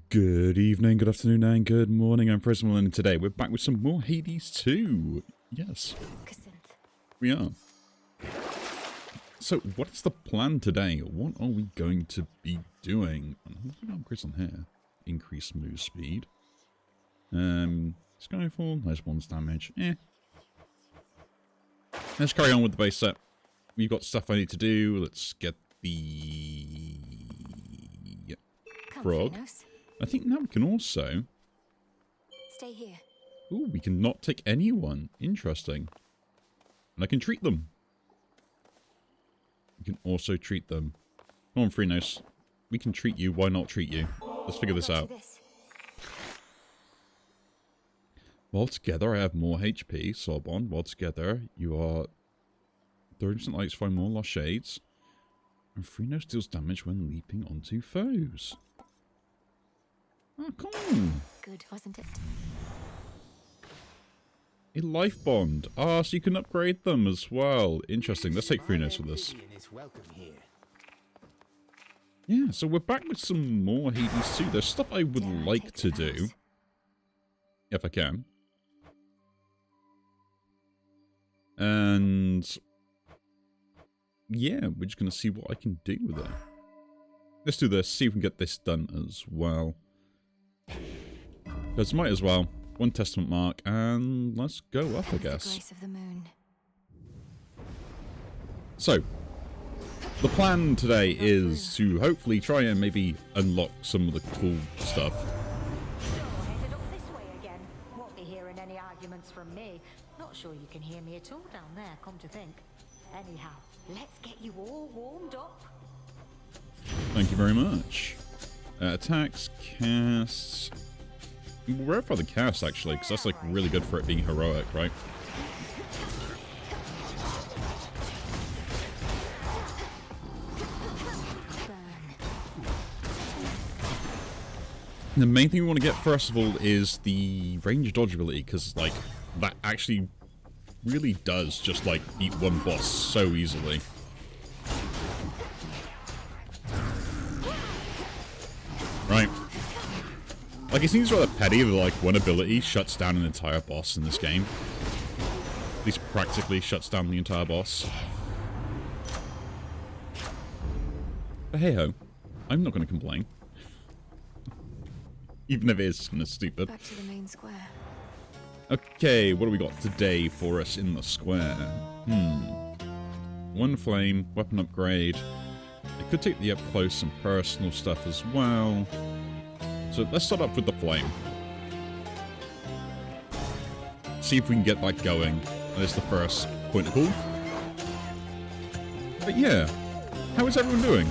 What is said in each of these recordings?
Good evening, good afternoon, and good morning. I'm Frozen, and today we're back with some more Hades 2. Yes, we are. So, what's the plan today? What are we going to be doing? Upgrades on here. Increase move speed. Skyfall, nice bonus damage. Let's carry on with the base set. We've got stuff I need to do. Let's get the frog. I think now we can also... Stay here. Ooh, we can not take anyone. Interesting. And I can treat them. We can also treat them. Come on, Freenos. We can treat you. Why not treat you? Let's figure this out. While together, I have more HP. Sorbonne. While together, you are 30% likes to find more lost shades. And Freenos deals damage when leaping onto foes. Oh, come on. Good, wasn't it? A life bond. Ah, so you can upgrade them as well. Interesting. Let's take Freenos for this. Yeah, so we're back with some more Hades 2. There's stuff I would like to do. If I can. And... yeah, we're just going to see what I can do with it. Let's do this. See if we can get this done as well. Because might as well. One testament mark, and let's go up, I guess. The grace of the moon. So, the plan today is to hopefully try and maybe unlock some of the cool stuff. Headed up this way again. Won't be hearing any arguments from me. Not sure you can hear me at all down there, come to think. Anyhow, let's get you all warmed up. Thank you very much. Attacks, casts... we're up for the cast, actually, because that's, like, really good for it being heroic, right? The main thing we want to get, first of all, is the range dodge ability, because, like, that actually really does just, like, beat one boss so easily. Right. Like, it seems rather petty that, like, one ability shuts down an entire boss in this game. At least practically shuts down the entire boss. But hey-ho, I'm not going to complain. Even if it is kind of stupid. Back to the main square. Okay, what do we got today for us in the square? One flame, weapon upgrade. I could take the up close and personal stuff as well. So let's start off with the flame. See if we can get that going. That is the first point of call. But yeah, how is everyone doing?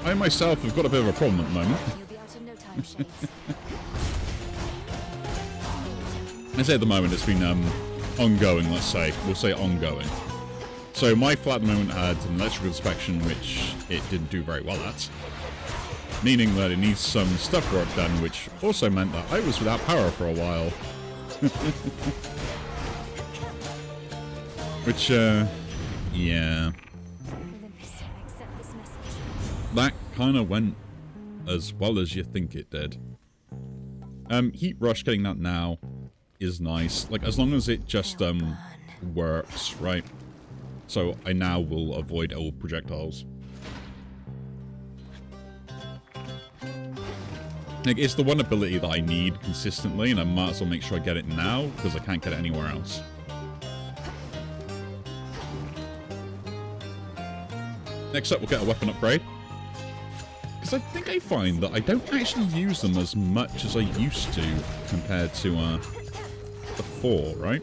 I myself have got a bit of a problem at the moment. You'll be out in no time, Shades. I say at the moment it's been ongoing, let's say. We'll say ongoing. So my flat at the moment had an electrical inspection, which it didn't do very well at. Meaning that it needs some stuff work done, which also meant that I was without power for a while. Which, yeah. That kind of went as well as you think it did. Heat Rush, getting that now is nice. Like, as long as it just, works, right? So I now will avoid all projectiles. Like, it's the one ability that I need consistently, and I might as well make sure I get it now, because I can't get it anywhere else. Next up, we'll get a weapon upgrade. Because I think I find that I don't actually use them as much as I used to, compared to, before, right?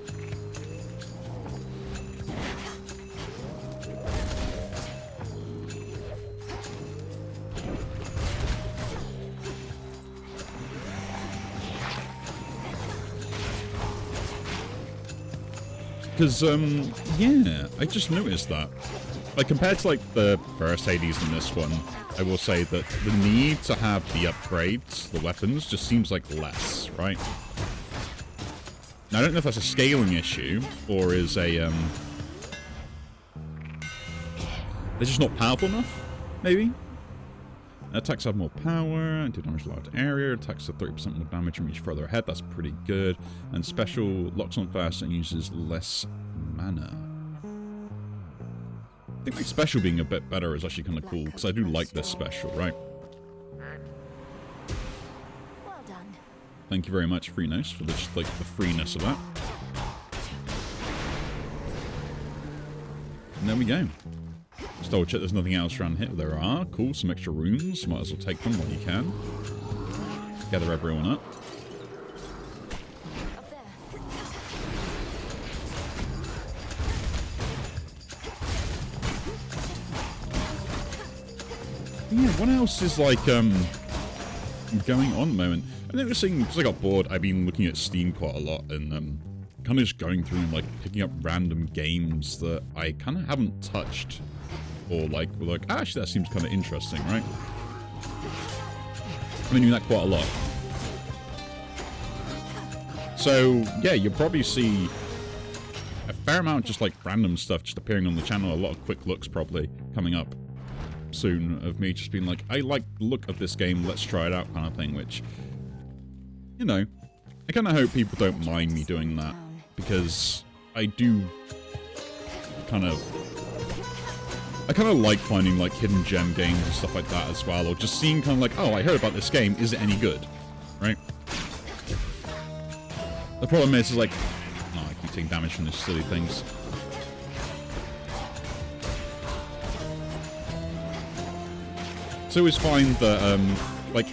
Because, yeah, I just noticed that. Like, compared to, like, the first Hades and this one, I will say that the need to have the upgrades, the weapons, just seems like less, right? Now, I don't know if that's a scaling issue, or is a, they're just not powerful enough, maybe? Attacks have more power, and do damage to a large area. Attacks have 30% more damage and reach further ahead. That's pretty good. And special locks on fast and uses less mana. I think my special being a bit better is actually kind of cool, because I do like this special, right? Well done. Thank you very much, Freenose, for just like the freeness of that. And there we go. Just double check there's nothing else around here. There are. Cool, some extra runes. Might as well take them while you can. Gather everyone up. Up there. Yeah, what else is like going on at the moment? I think we're seeing, because I got bored, I've been looking at Steam quite a lot and kind of just going through and like picking up random games that I kind of haven't touched, or like were like, actually that seems kind of interesting, right? I've been doing that quite a lot. So yeah, you'll probably see a fair amount of just like random stuff just appearing on the channel. A lot of quick looks probably coming up soon of me just being like, I like the look of this game, let's try it out kind of thing, which, you know, I kind of hope people don't mind me doing that, because I do kind of like finding like hidden gem games and stuff like that as well, or just seeing kind of like, oh, I heard about this game, is it any good, right? The problem is like, oh, I keep taking damage from these silly things. So I always find that, like,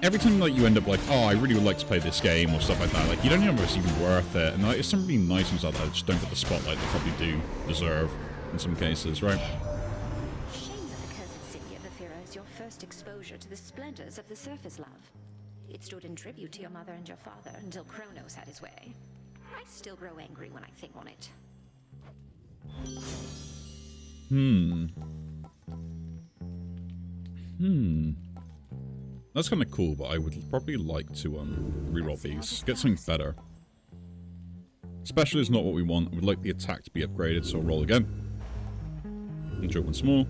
every time like you end up like, oh, I really would like to play this game or stuff like that, like, you don't know if it's even worth it, and like, there's some really nice ones out there that just don't get the spotlight they probably do deserve in some cases, right? Shame that the cursed city of Aethera is your first exposure to the splendors of the surface love. It stood in tribute to your mother and your father until Kronos had his way. I still grow angry when I think on it. That's kind of cool, but I would probably like to reroll these. Get something better. Special is not what we want. I would like the attack to be upgraded, so I'll roll again. And do it once more.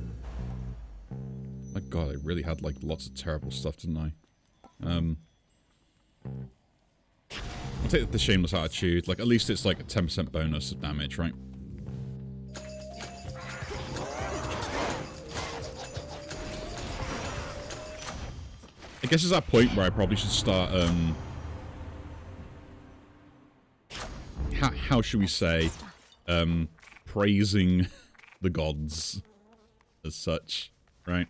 My god, I really had like lots of terrible stuff, didn't I? I'll take the shameless attitude. Like, at least it's like a 10% bonus of damage, right? I guess it's that point where I probably should start, how should we say, praising the gods as such, right?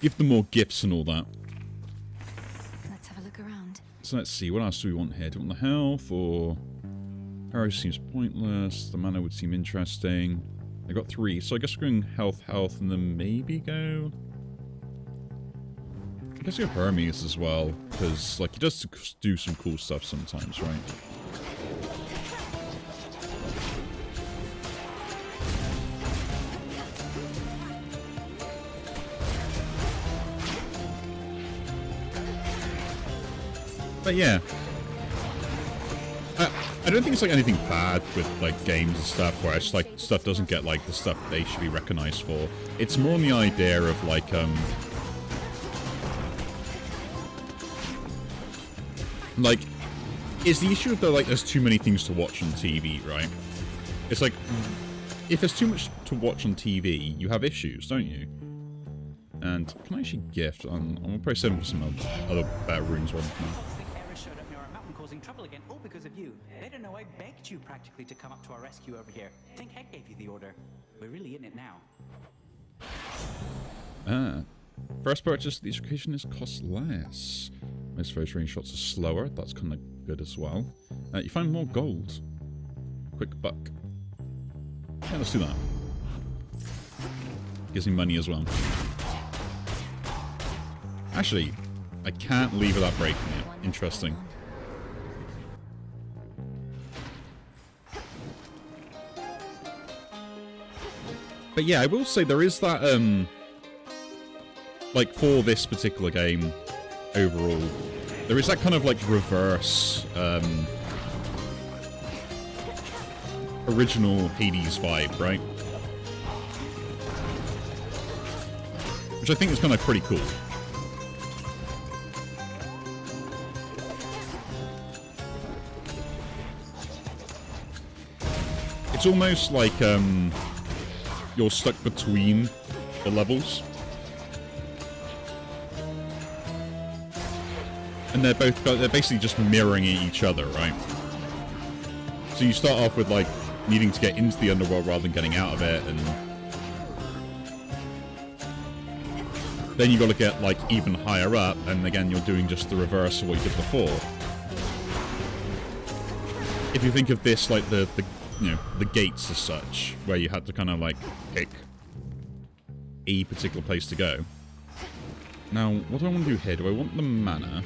Give them more gifts and all that. Let's have a look around. So let's see, what else do we want here? Do we want the health, or... Arrow seems pointless. The mana would seem interesting. I got 3, so I guess we're going health, and then maybe go... I guess go Hermes as well, because, like, he does do some cool stuff sometimes, right? But yeah. I don't think it's like anything bad with like games and stuff where it's like stuff doesn't get like the stuff they should be recognized for. It's more on the idea of like it's the issue of the like there's too many things to watch on TV, right? It's like if there's too much to watch on TV, you have issues, don't you? And can I actually gift? I'm gonna probably send them some other better rooms one for now. Showed up near our mountain causing trouble again, all because of you. They don't know I begged you practically to come up to our rescue over here. Think Heck gave you the order. We're really in it now. First purchase, the education is cost less. Most first range shots are slower. That's kind of good as well. You find more gold. Quick buck. Yeah, let's do that. Gives me money as well. Actually, I can't leave without breaking it. Interesting. But yeah, I will say there is that, like, for this particular game, overall, there is that kind of, like, reverse, original Hades vibe, right? Which I think is kind of pretty cool. It's almost like you're stuck between the levels. And they're basically just mirroring each other, right? So you start off with like needing to get into the underworld rather than getting out of it, and then you got to get like even higher up, and again you're doing just the reverse of what you did before. If you think of this like the you know, the gates as such, where you had to kind of like pick a particular place to go. Now, what do I want to do here? Do I want the mana?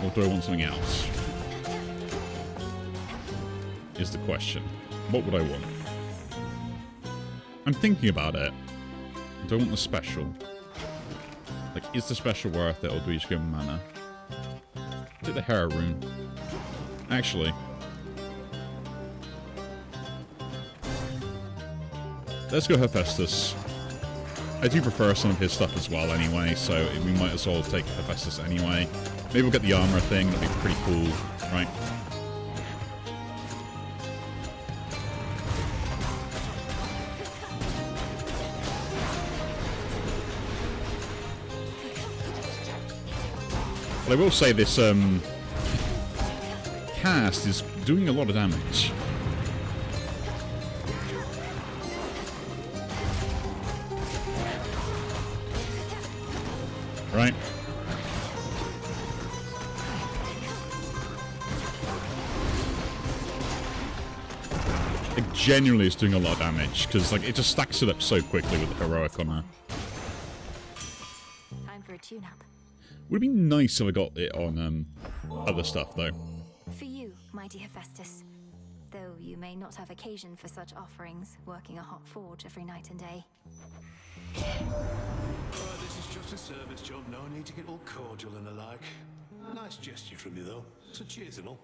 Or do I want something else? Is the question. What would I want? I'm thinking about it. Do I want the special? Like, is the special worth it, or do we just go mana? Take the Hera rune. Actually. Let's go Hephaestus. I do prefer some of his stuff as well anyway, so we might as well take Hephaestus anyway. Maybe we'll get the armor thing, that'd be pretty cool, right? But I will say this cast is doing a lot of damage. Right? It genuinely is doing a lot of damage, because like it just stacks it up so quickly with the heroic on her. Time for a tune-up. Would be nice if I got it on other stuff though. For you, mighty Hephaestus. Though you may not have occasion for such offerings, working a hot forge every night and day. This is just a service job, no need to get all cordial and the like. Nice gesture from you though, so cheers and all.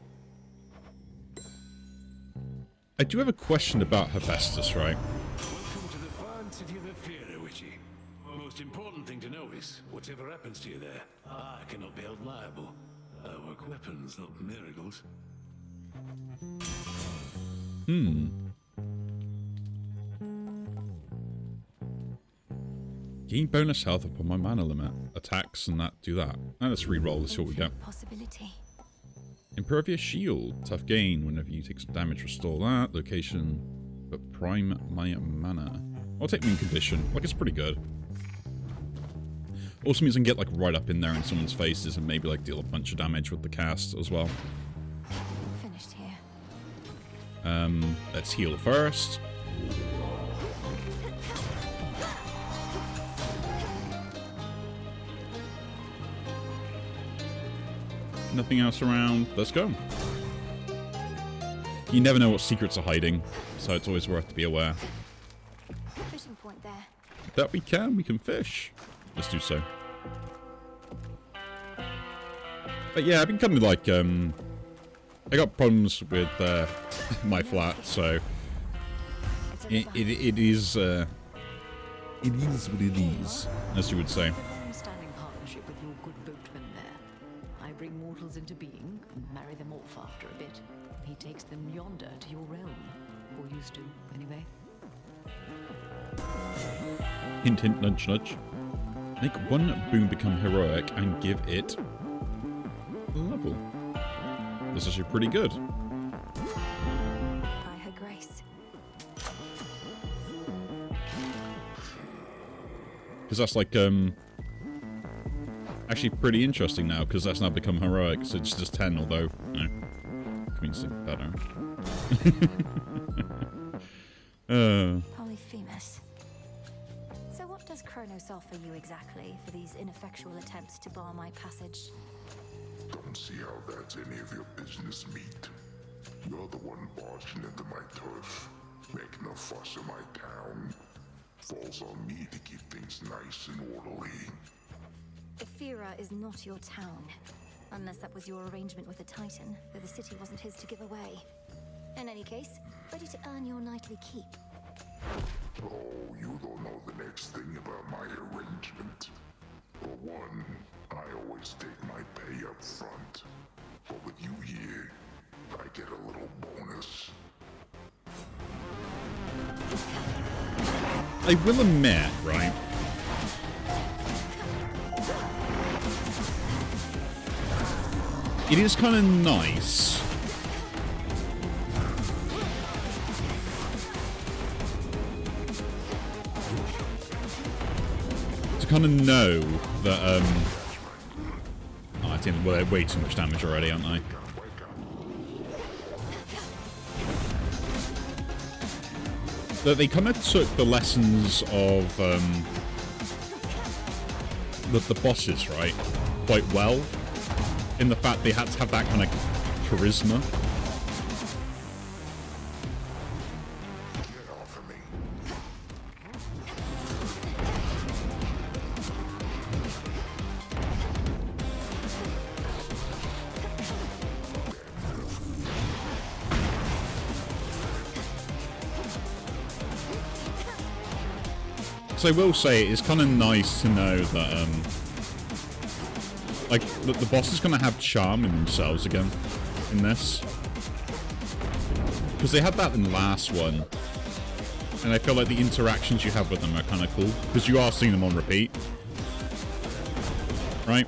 I do have a question about Hephaestus, right? Welcome to the fine city of Ephira, Witchy. Most important thing to know is, whatever happens to you there, I cannot be held liable. I work weapons, not miracles. Gain bonus health upon my mana limit. Attacks and that do that. Now let's re-roll, let's see what we get. Possibility. Impervious shield. Tough gain. Whenever you take some damage, restore that. Location. But prime my mana. I'll take min condition. Like, it's pretty good. Also means I can get like right up in there in someone's faces and maybe like deal a bunch of damage with the cast as well. Finished here. Let's heal first. Nothing else around. Let's go. You never know what secrets are hiding, so it's always worth to be aware. Fishing point there. That we can fish. Let's do so. But yeah, I've been kind of like, I got problems with my flat, so it is what it is, as you would say. Long-standing partnership with your good boatman there. I bring mortals into being, marry them off after a bit. He takes them yonder to your realm, or used to, anyway. Hint, hint, nudge, nudge. Make one boon become heroic and give it a level. This is actually pretty good. By her grace. Because that's like, actually pretty interesting now, because that's now become heroic, so it's just 10, although, you know, means something better. Polyphemus. So what does Kronos offer you exactly for these ineffectual attempts to bar my passage? Don't see how that's any of your business, meat. You're the one barging into my turf, making a fuss in my town. Falls on me to keep things nice and orderly. Ephira is not your town. Unless that was your arrangement with the Titan, though the city wasn't his to give away. In any case, ready to earn your nightly keep. Oh, you don't know the next thing about my arrangement. For one, I always take my pay up front. But with you here, I get a little bonus. I will admit, right? It is kind of nice to kind of know that, oh, I think they're way too much damage already, aren't I? That they kind of took the lessons of the bosses, right, quite well, in the fact they had to have that kind of charisma. Get off of me. So I will say it's kind of nice to know that like the boss is going to have charm in themselves again in this, because they had that in the last one, and I feel like the interactions you have with them are kind of cool because you are seeing them on repeat, right?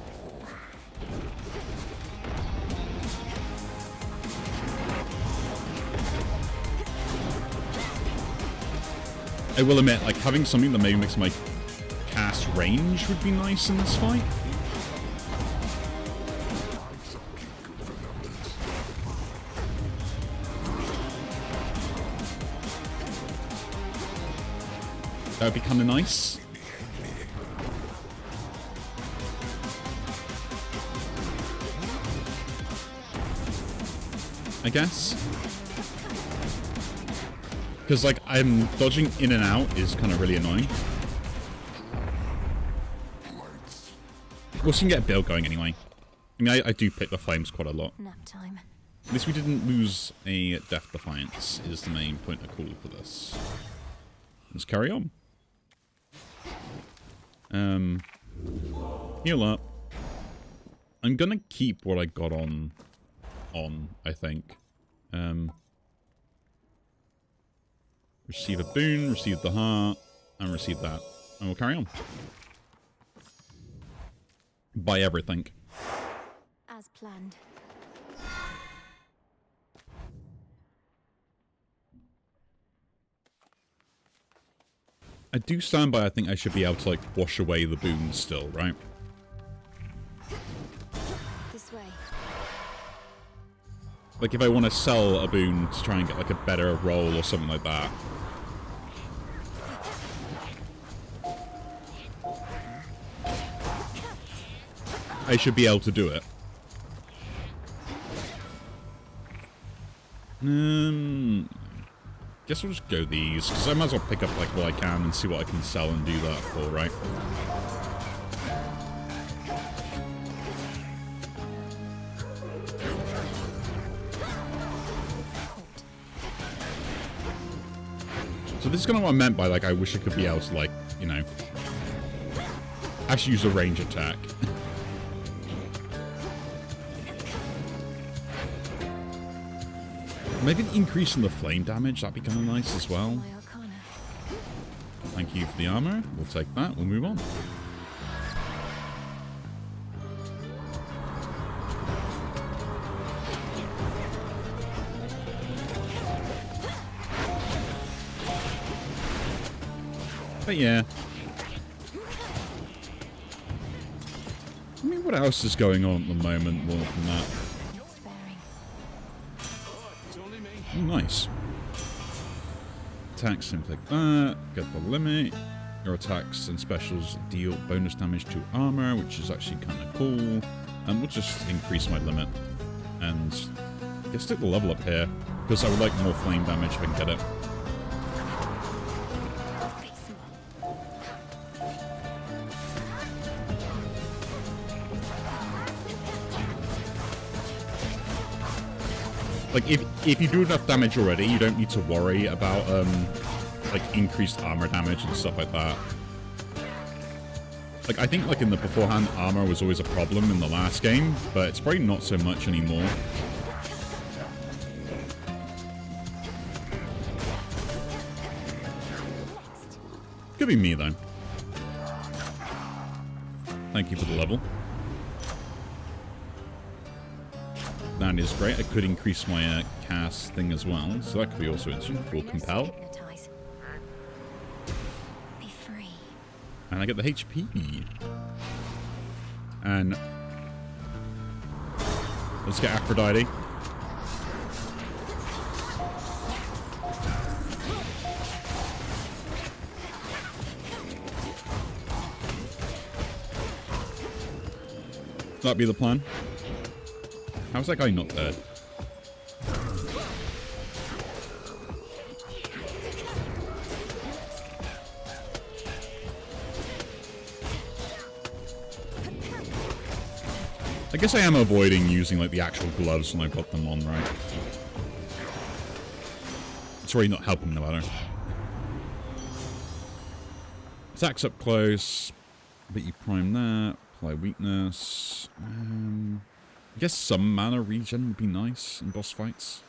I will admit, like, having something that maybe makes my cast range would be nice in this fight. That would be kind of nice. I guess. Because, like, I'm dodging in and out is kind of really annoying. We'll soon get a build going anyway. I mean, I do pick the flames quite a lot. Nap time. At least we didn't lose a Death Defiance, is the main point of call for this. Let's carry on. Heal up. I'm gonna keep what I got on, I think. Receive a boon, receive the heart, and receive that. And we'll carry on. Buy everything. As planned. I do stand by, I think I should be able to, like, wash away the boons still, right? This way. Like, if I want to sell a boon to try and get, like, a better roll or something like that. I should be able to do it. Guess we'll just go these, because I might as well pick up, like, what I can and see what I can sell and do that for, right? So this is kind of what I meant by, like, I wish I could be able to, like, you know, actually use a range attack. Maybe an increase in the flame damage, that'd be kind of nice as well. My arcana. Thank you for the armor. We'll take that. We'll move on. But yeah. I mean, what else is going on at the moment more than that? Oh, nice. Attacks, things like that. Get the limit. Your attacks and specials deal bonus damage to armor, which is actually kind of cool. And we'll just increase my limit. And I guess take the level up here, because I would like more flame damage if I can get it. Like, if you do enough damage already, you don't need to worry about, like, increased armor damage and stuff like that. Like, I think, like, in the beforehand, armor was always a problem in the last game, but it's probably not so much anymore. Could be me, though. Thank you for the level. That is great. I could increase my cast thing as well, so that could be also interesting. Full compel. Hypnotize. Be free. And I get the HP. And let's get Aphrodite. That'd be the plan. How's that guy not dead? I guess I am avoiding using like the actual gloves when I've got them on, right? It's really not helping the matter. Attacks up close. But you prime that. Apply weakness. I guess some mana regen would be nice in boss fights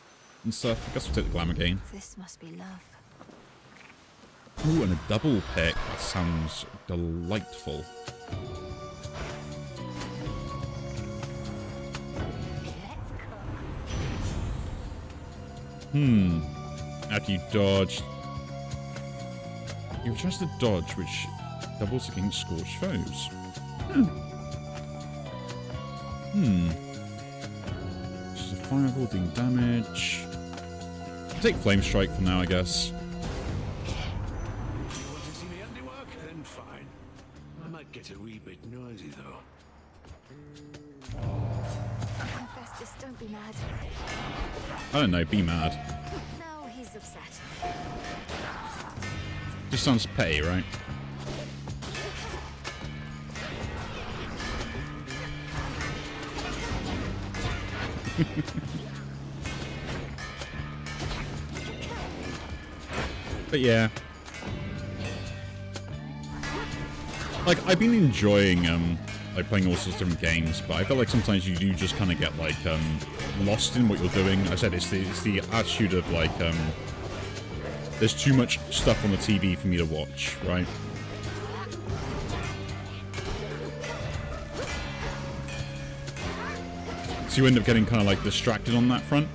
and stuff. I guess we'll take the glamour gain. This must be love. Ooh, and a double pick. That sounds delightful. After you dodge. You adjust the dodge, which doubles against scorched foes. This is a fireball doing damage. I'll take Flame Strike for now, I guess. You want to see me handiwork? Then fine. I might get a wee bit noisy, though. Festus, don't be mad. I don't know, be mad. No, he's upset. Just sounds petty, right? But yeah. Like, I've been enjoying, like, playing all sorts of different games, but I feel like sometimes you do just kind of get, like, lost in what you're doing. I said it's the attitude of, like, there's too much stuff on the TV for me to watch, right? So you end up getting kind of, like, distracted on that front.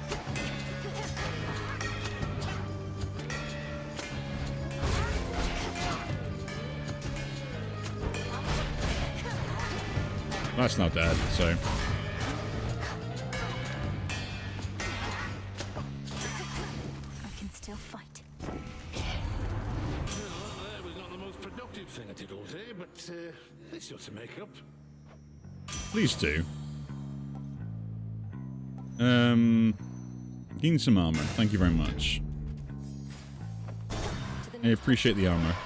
That's not bad, so. I can still fight. Well, that was not the most productive thing I did all day, but this ought to make up. Please do. Gain some armor. Thank you very much. I appreciate the armor.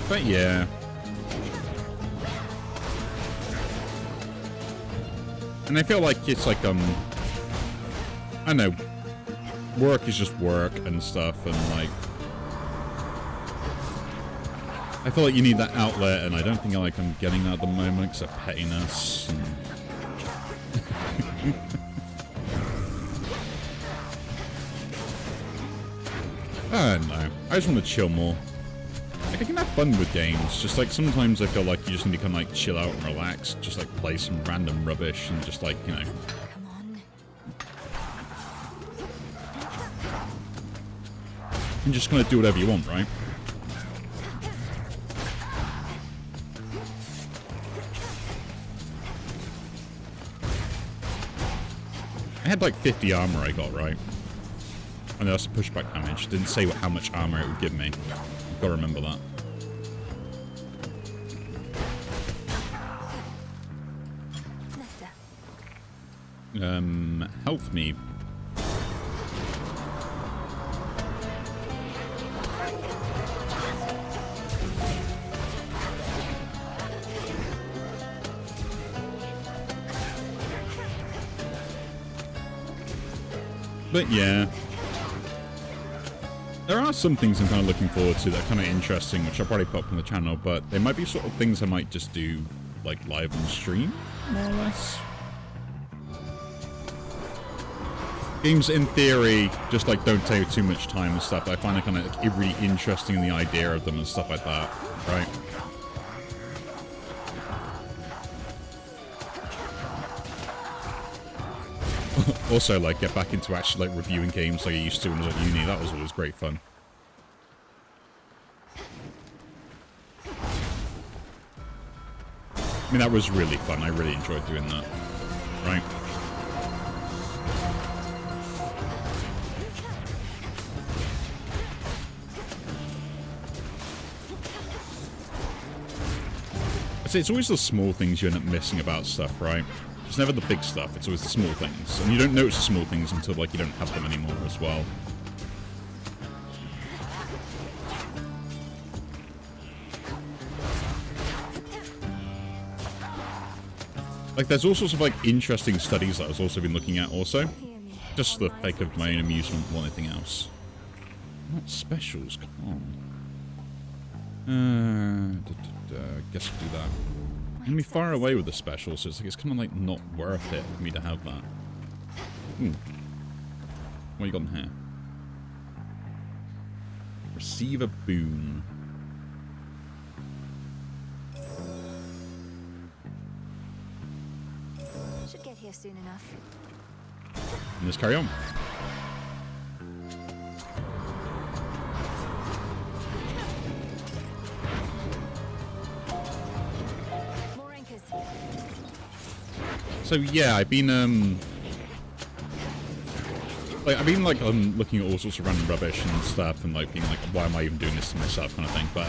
But yeah. And I feel like it's like, I don't know, work is just work and stuff, and like, I feel like you need that outlet, and I don't think I'm getting that at the moment because of pettiness. And I don't know. I just want to chill more. Like, I can have fun with games, just like sometimes I feel like you just need to kind of like chill out and relax, just like play some random rubbish and just like, you know. Come on. And just kind of do whatever you want, right? I had like 50 armor I got, right? And that's pushback damage. Didn't say how much armor it would give me. Gotta remember that. Health me. But yeah, there are some things I'm kind of looking forward to that are kind of interesting, which I'll probably put up on the channel, but they might be sort of things I might just do like live on stream, more or less. Games in theory just like don't take too much time and stuff. I find it kind of like, really interesting in the idea of them and stuff like that, right? Also, like, get back into actually, like, reviewing games like I used to when I was at uni. That was always great fun. I mean, that was really fun. I really enjoyed doing that. Right? I'd say it's always the small things you end up missing about stuff, right? It's never the big stuff, it's always the small things. And you don't notice the small things until, like, you don't have them anymore as well. Like, there's all sorts of, like, interesting studies that I've also been looking at also. Just for the sake of my own amusement more than anything else. Not specials, come on. Guess we'll do that. I'm gonna be far away with the special, so it's like it's kind of like not worth it for me to have that. What you got in here? Receive a boon. Should get here soon enough. And let's carry on. So yeah, I've been looking at all sorts of random rubbish and stuff, and like being like, why am I even doing this to myself, kind of thing. But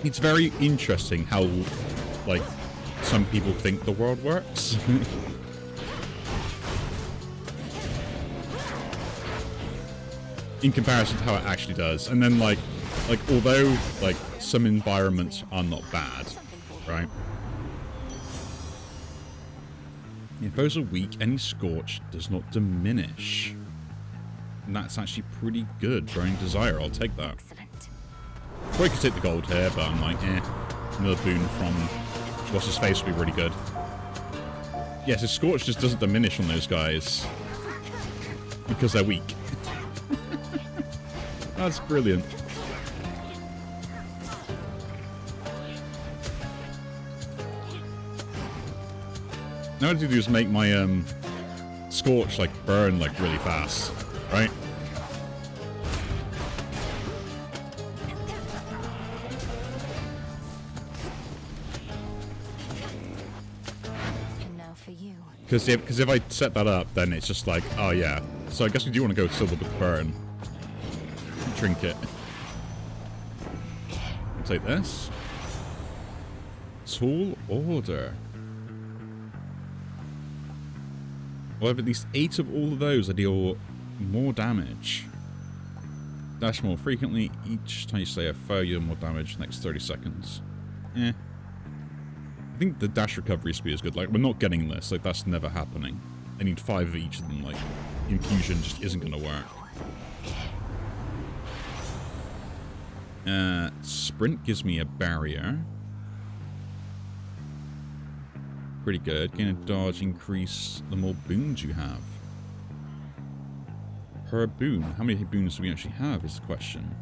it's very interesting how like some people think the world works. In comparison to how it actually does, and then like although like some environments are not bad, right? If those are weak, any scorch does not diminish, and that's actually pretty good. Burning Desire, I'll take that. Probably could take the gold here, but I'm like, another boon from what's his face would be really good. Yes, his scorch just doesn't diminish on those guys because they're weak. That's brilliant. Now what I do is make my scorch like burn like really fast, right? And now for you. Because if I set that up, then it's just like, oh yeah. So I guess we do want to go silver with burn. Trinket. I'll take this. Tall order. Well, I have at least 8 of all of those that deal more damage. Dash more frequently. Each time you slay a foe, you deal more damage for the next 30 seconds. I think the dash recovery speed is good. Like, we're not getting this. Like, that's never happening. I need 5 of each of them. Like, infusion just isn't going to work. Sprint gives me a barrier. Pretty good. Gain a dodge increase the more boons you have. Per boon. How many boons do we actually have is the question.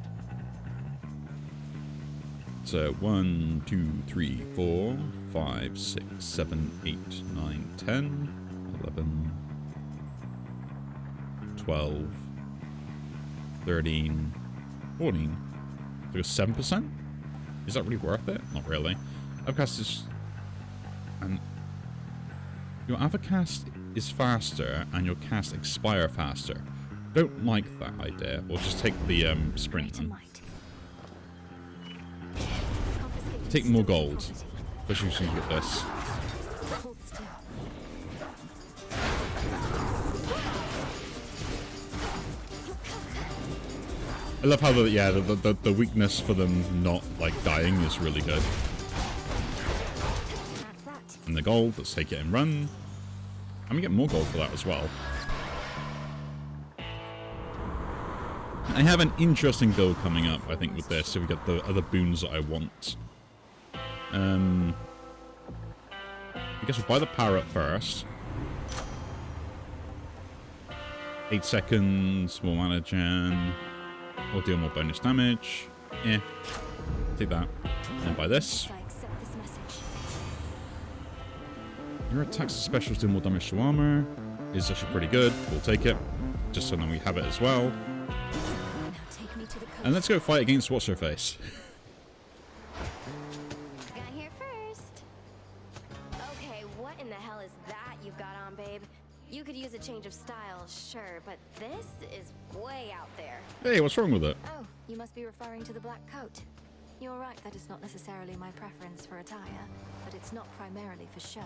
So 1, 2, 3, 4, 5, 6, 7, 8, 9, 10, 11, 12, 13, 14. So 7%? Is that really worth it? Not really. Avocast is... And your Avocast is faster and your cast expire faster. Don't like that idea. We'll just take the sprint then. Take more gold. Especially as soon as you get this. Hold still. I love how the weakness for them not like dying is really good. That's that. And the gold, let's take it and run. And we get more gold for that as well. I have an interesting build coming up, I think, with this. So we get the other boons that I want. I guess we'll buy the power up first. 8 seconds, more mana gen. Or deal more bonus damage. Yeah. Take that. And buy this. I accept this message. Your attacks and specials do more damage to armor. Is actually pretty good. We'll take it. Just so now we have it as well. Now take me to the coast. And let's go fight against What's-Her-Face. Got here first. Okay, what in the hell is that you've got on, babe? You could use a change of style, sure, but this is way out there. Hey, what's wrong with it? Oh, you must be referring to the black coat. You're right, that is not necessarily my preference for attire, but it's not primarily for show.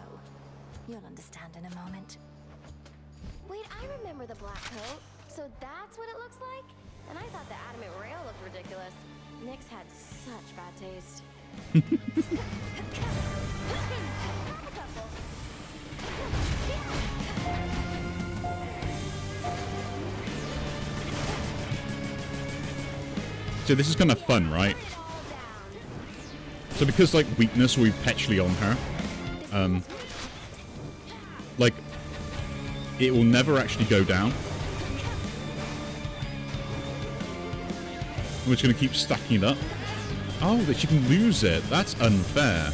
You'll understand in a moment. Wait, I remember the black coat. So that's what it looks like? And I thought the adamant rail looked ridiculous. Nyx had such bad taste. So this is kind of fun, right? So because like weakness will be perpetually on her, like it will never actually go down. We're just gonna keep stacking it up. Oh, that she can lose it. That's unfair.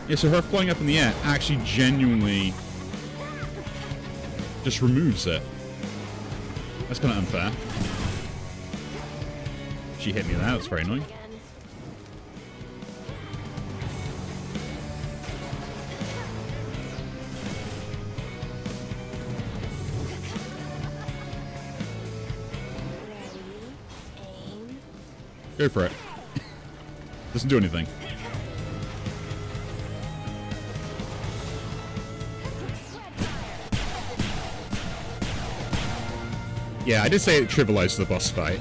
Yeah, so her flying up in the air actually genuinely just removes it. That's kind of unfair. She hit me there, that's very annoying. Go for it. Doesn't do anything. Yeah, I did say it trivialized the boss fight.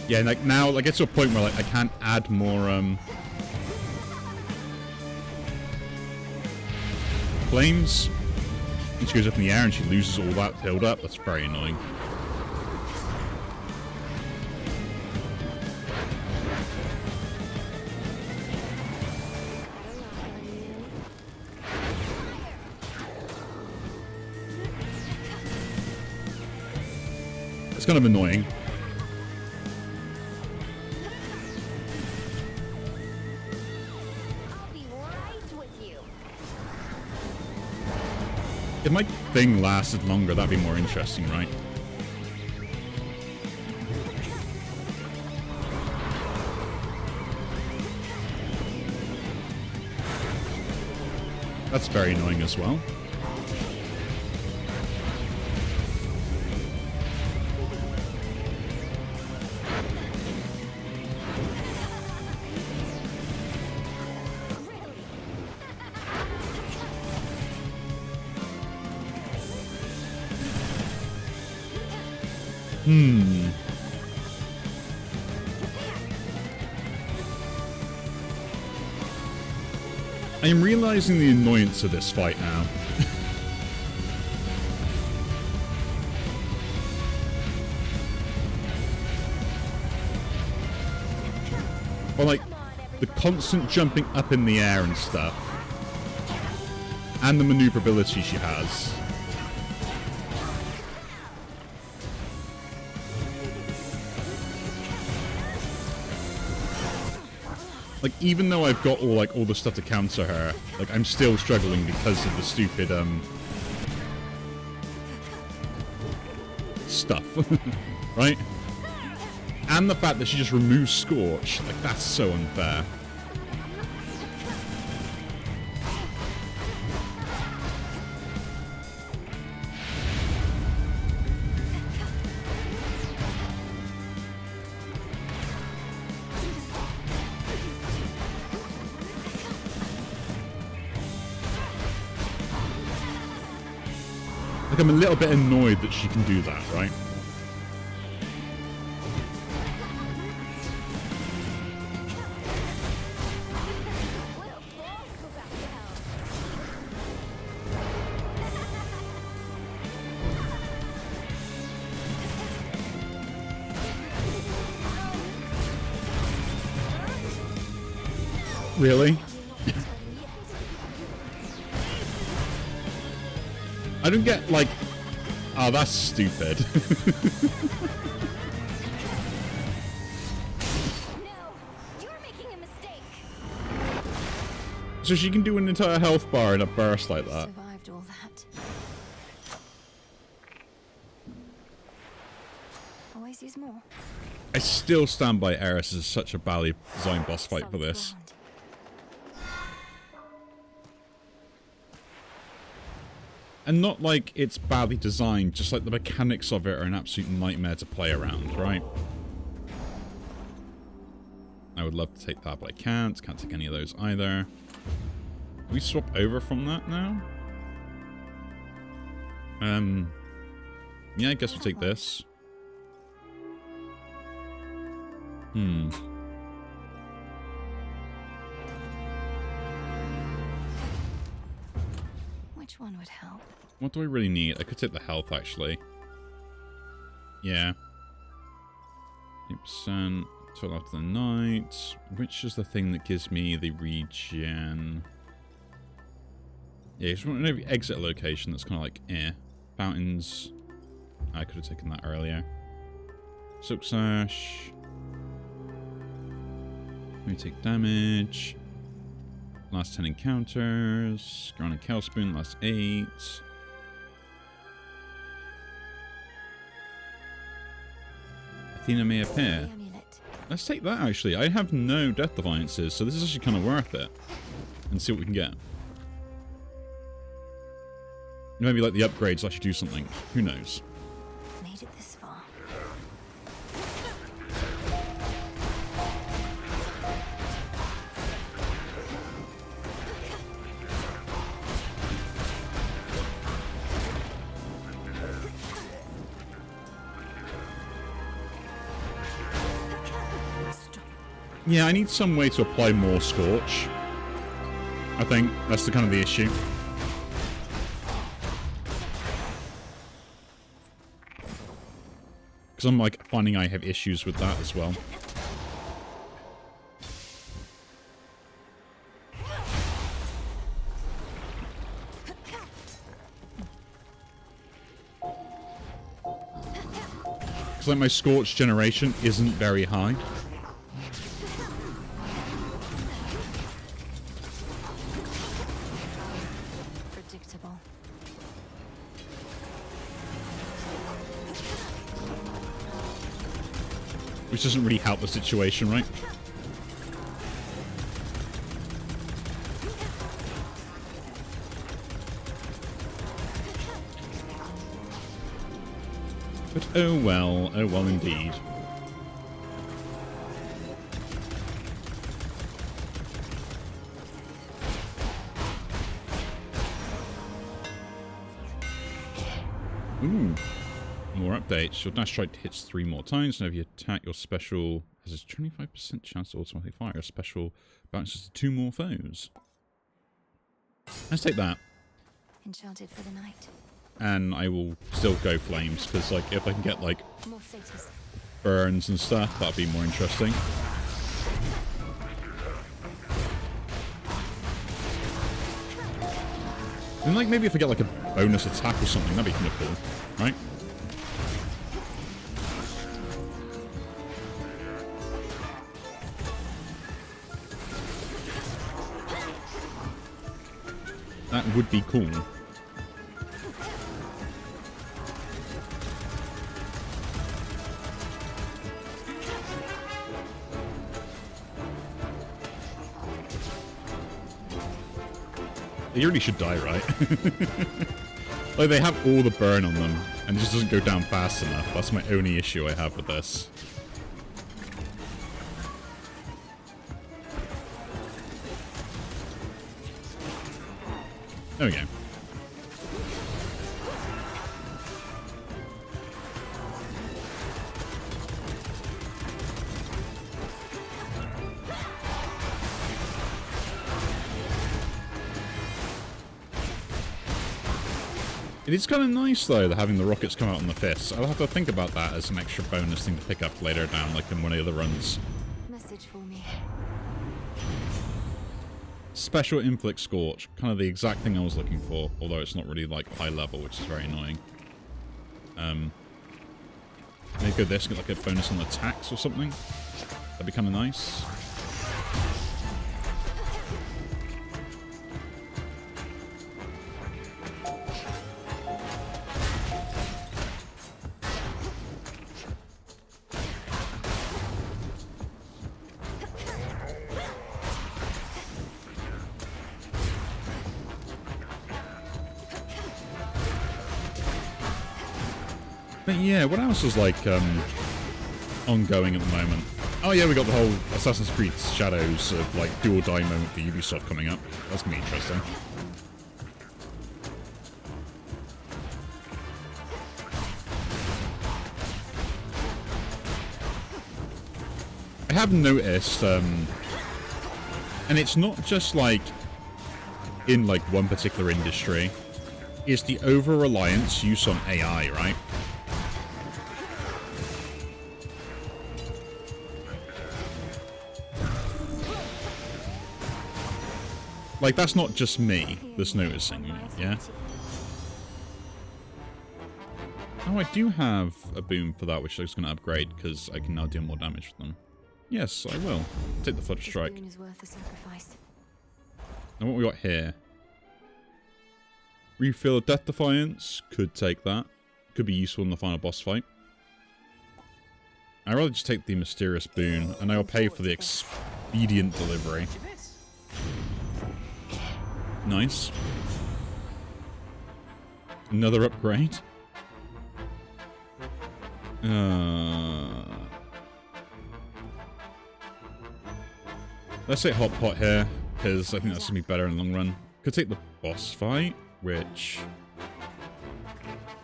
Yeah, like now, like it's to a point where like I can't add more flames. And she goes up in the air and she loses all that build up. That's very annoying. It's kind of annoying. I'll be right with you. If my thing lasted longer, that'd be more interesting, right? That's very annoying as well. I am realizing the annoyance of this fight now. Or like, the constant jumping up in the air and stuff. And the maneuverability she has. Like, even though I've got all the stuff to counter her, like, I'm still struggling because of the stupid, stuff. Right? And the fact that she just removes Scorch. Like, that's so unfair. Like, I'm a little bit annoyed that she can do that, right? Really? I don't get, like... Oh, that's stupid. So she can do an entire health bar in a burst like that. Survived all that. Always use more. I still stand by Eris as such a badly designed boss fight for this. And not like it's badly designed, just like the mechanics of it are an absolute nightmare to play around, right? I would love to take that, but I can't. Can't take any of those either. Can we swap over from that now? Yeah, I guess we'll take this. Which one would help? What do I really need? I could take the health, actually. Yeah. 8%. Till after the night. Which is the thing that gives me the regen? Yeah, just whenever you exit a location, that's kind of like, eh. Fountains. I could have taken that earlier. Silk Sash. Let me take damage. Last 10 encounters. Grounded Cow Spoon, last 8. Athena may appear. Let's take that, actually. I have no Death Defiances, so this is actually kind of worth it. And see what we can get. Maybe like the upgrades actually do something. Who knows? Made it this far. Yeah, I need some way to apply more Scorch. I think that's the kind of the issue. Because I'm like finding I have issues with that as well. Because like my Scorch generation isn't very high. Predictable. Which doesn't really help the situation, right? But oh well indeed. Ooh. More updates. Your dash strike hits 3 more times. Whenever you attack, your special has a 25% chance to automatically fire. Your special bounces to 2 more foes. Let's take that. Enchanted for the night. And I will still go flames, because like if I can get like More satyrs. burns and stuff, that'd be more interesting. And like maybe if I get like a bonus attack or something, that'd be kind of cool, right? That would be cool. They really should die, right? Like, they have all the burn on them, and it just doesn't go down fast enough. That's my only issue I have with this. There we go. It is kind of nice, though, that having the rockets come out on the fists. I'll have to think about that as an extra bonus thing to pick up later down, like in one of the other runs. Message for me. Special Inflict Scorch. Kind of the exact thing I was looking for, although it's not really, like, high level, which is very annoying. Maybe go this, get, like, a bonus on attacks or something. That'd be kind of nice. But yeah, what else is like ongoing at the moment? Oh yeah, we got the whole Assassin's Creed Shadows of like do or die moment for Ubisoft coming up. That's gonna be interesting. I have noticed, and it's not just like in like one particular industry. It's the over-reliance use on AI, right? Like, that's not just me that's noticing, yeah? Oh, I do have a boom for that, which I was going to upgrade, because I can now deal more damage with them. Yes, I will. Take the Flutter Strike. And what we got here? Refill Death Defiance. Could take that. Could be useful in the final boss fight. I'd rather just take the Mysterious Boon, and I'll pay for the Expedient Delivery. Nice. Another upgrade. Let's say Hot Pot here, because I think that's going to be better in the long run. Could take the boss fight, which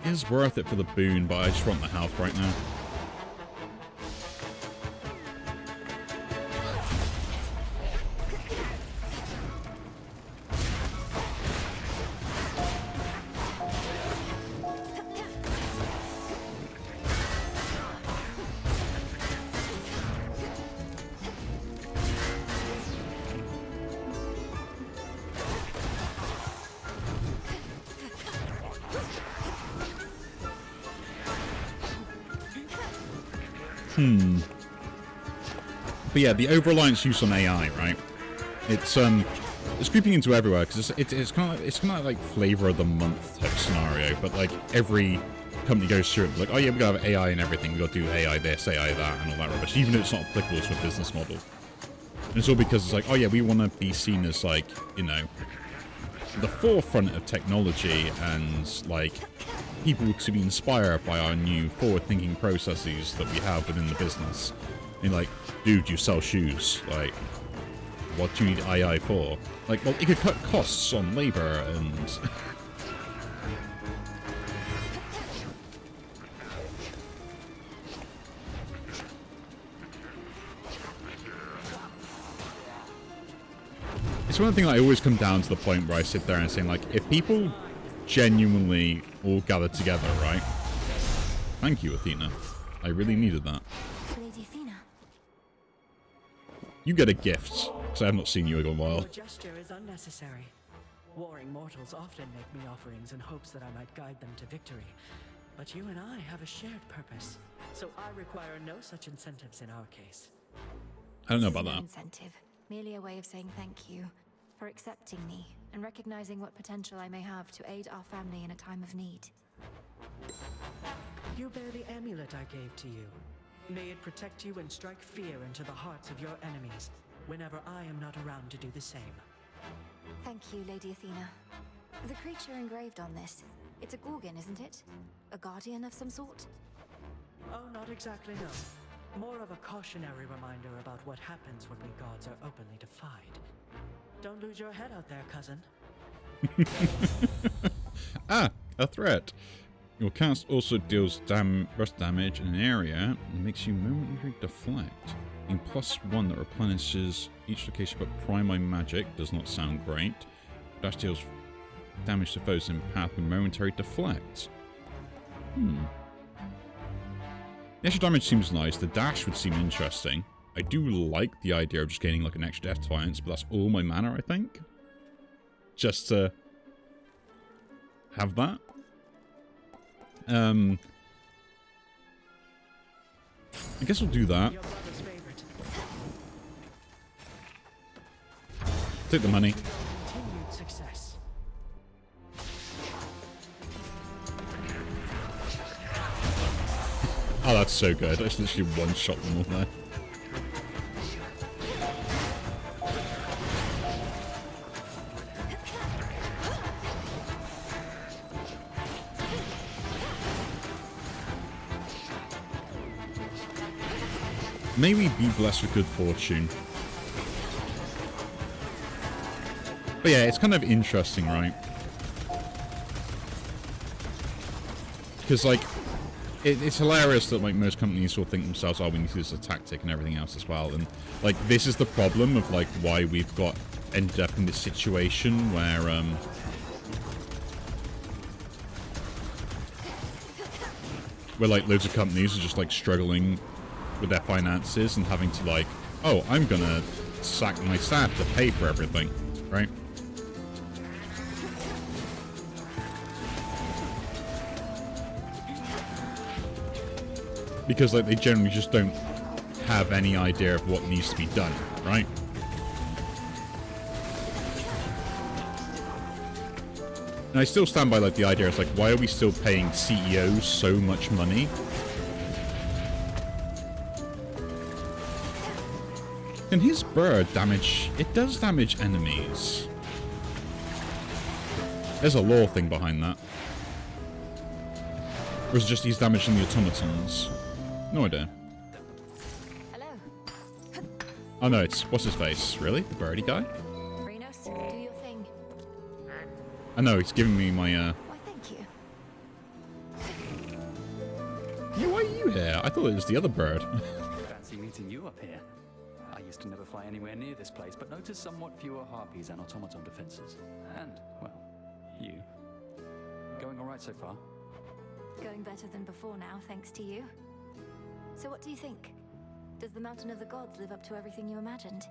is worth it for the boon, but I just want the health right now. But yeah, the over-reliance use on AI, right? It's creeping into everywhere because it's kind of like flavor of the month type scenario. But like every company goes through it, like, oh yeah, we gotta have AI and everything. We gotta do AI this, AI that, and all that rubbish. Even though it's not applicable to a business model. And it's all because it's like, oh yeah, we want to be seen as like, you know, the forefront of technology and like people to be inspired by our new forward-thinking processes that we have within the business. And like, dude, you sell shoes. Like, what do you need AI for? Like, well, it could cut costs on labor and... It's one thing that I always come down to the point where I sit there and say, like, if people genuinely all gathered together, right? Thank you, Athena. I really needed that. Lady Athena. You get a gift, because I have not seen you in a while. Your gesture is unnecessary. Warring mortals often make me offerings in hopes that I might guide them to victory. But you and I have a shared purpose, so I require no such incentives in our case. I don't know about that. Incentive, merely a way of saying thank you for accepting me and recognizing what potential I may have to aid our family in a time of need. You bear the amulet I gave to you. May it protect you and strike fear into the hearts of your enemies whenever I am not around to do the same. Thank you, Lady Athena. The creature engraved on this, it's a Gorgon, isn't it? A guardian of some sort? Oh, not exactly, no. More of a cautionary reminder about what happens when we gods are openly defied. Don't lose your head out there, cousin. Ah, a threat. Your cast also deals burst damage in an area and makes you momentarily deflect. In +1 that replenishes each location but primary magic does not sound great. Dash deals damage to foes in path with momentary deflect. The extra damage seems nice. The dash would seem interesting. I do like the idea of just gaining like an extra defiance, but that's all my mana, I think. Just to have that. I guess we'll do that. Take the money. Continued success. Oh, that's so good. I just literally one-shot them all there. May we be blessed with good fortune. But yeah, it's kind of interesting, right? Because, like, it's hilarious that, like, most companies will think themselves, oh, we need to do this as a tactic and everything else as well. And, like, this is the problem of, like, why we've ended up in this situation where, like, loads of companies are just, like, struggling with their finances and having to, like, oh, I'm gonna sack my staff to pay for everything, right? Because, like, they generally just don't have any idea of what needs to be done, right? And I still stand by, like, the idea, it's like, why are we still paying CEOs so much money? Can his bird damage... It does damage enemies. There's a lore thing behind that. Or is it just he's damaging the automatons? No idea. Hello. Oh no, it's... What's his face? Really? The birdie guy? Renos, do your thing. I know, he's giving me my, Why, thank you. Yeah, why are you here? I thought it was the other bird. Fancy meeting you up here. I used to never fly anywhere near this place, but noticed somewhat fewer harpies and automaton defenses. And, well, you. Going alright so far? Going better than before now, thanks to you. So what do you think? Does the Mountain of the Gods live up to everything you imagined?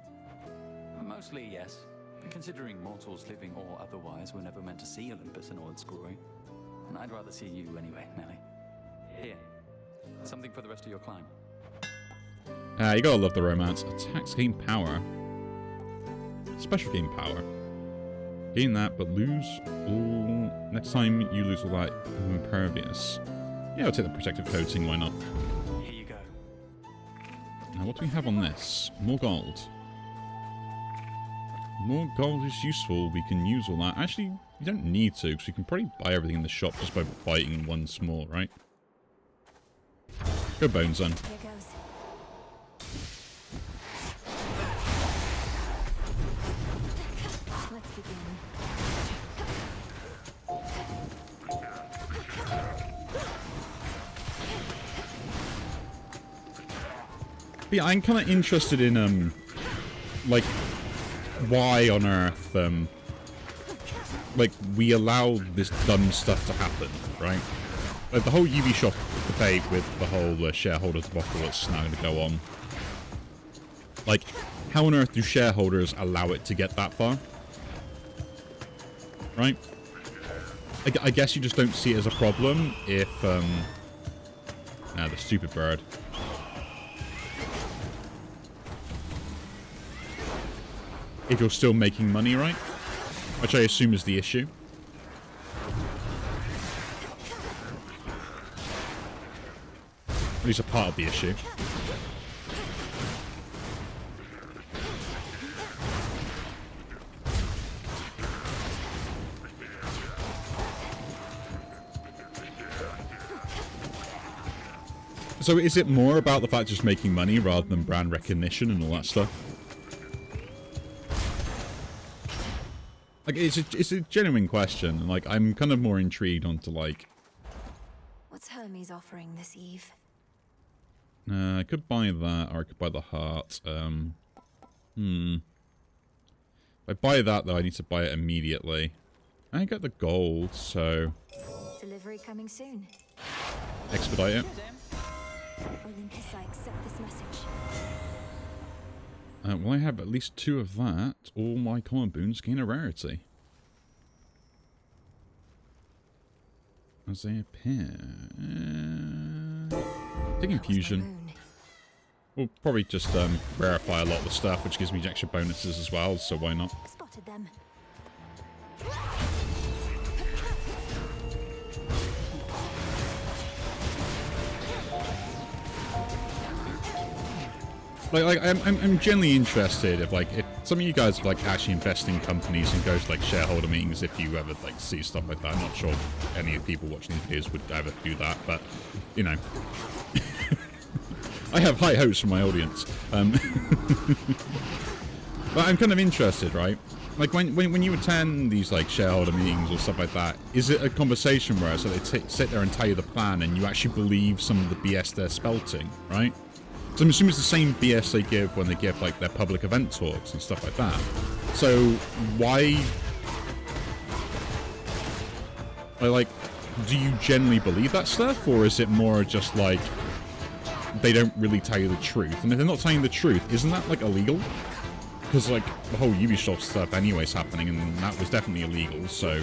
Mostly, yes. Considering mortals living or otherwise were never meant to see Olympus and all its glory. And I'd rather see you anyway, Nelly. Here. Something for the rest of your climb. You gotta love the romance. Attacks gain power. Special gain power. Gain that, but lose all... Next time you lose all that, become impervious. Yeah, I'll take the protective coating, why not? Here you go. Now, what do we have on this? More gold. More gold is useful. We can use all that. Actually, we don't need to, because we can probably buy everything in the shop just by fighting once more, right? Go bones, then. Here goes. Let's begin. But yeah, I'm kind of interested in, like, why on earth, like, we allow this dumb stuff to happen, right? Like, the whole Ubisoft debate with the whole shareholder debacle that's now going to go on. Like, how on earth do shareholders allow it to get that far? Right? I guess you just don't see it as a problem if, the stupid bird. If you're still making money, right? Which I assume is the issue. At least a part of the issue. So is it more about the fact just making money rather than brand recognition and all that stuff? Like, it's a genuine question. Like, I'm kind of more intrigued onto, like... What's Hermes offering this eve? I could buy that, or I could buy the heart. If I buy that, though, I need to buy it immediately. I got the gold, so... Delivery coming soon. Expedite it. Olympus, I accept this message. Well, I have at least 2 of that. All my common boons gain a rarity. As they appear... taking fusion. We'll probably just rarify a lot of the stuff, which gives me extra bonuses as well, so why not? Spotted them. Like I'm genuinely interested if some of you guys like actually invest in companies and go to like shareholder meetings if you ever like see stuff like that. I'm not sure any of the people watching these videos would ever do that, but you know, I have high hopes for my audience. But I'm kind of interested, right? Like when you attend these like shareholder meetings or stuff like that, is it a conversation where so they sit there and tell you the plan and you actually believe some of the BS they're spouting, right? So I'm assuming it's the same BS they give when they give like their public event talks and stuff like that. So why, like, do you generally believe that stuff, or is it more just like they don't really tell you the truth? And if they're not telling you the truth, isn't that like illegal? Because like the whole Ubisoft stuff anyways happening, and that was definitely illegal. So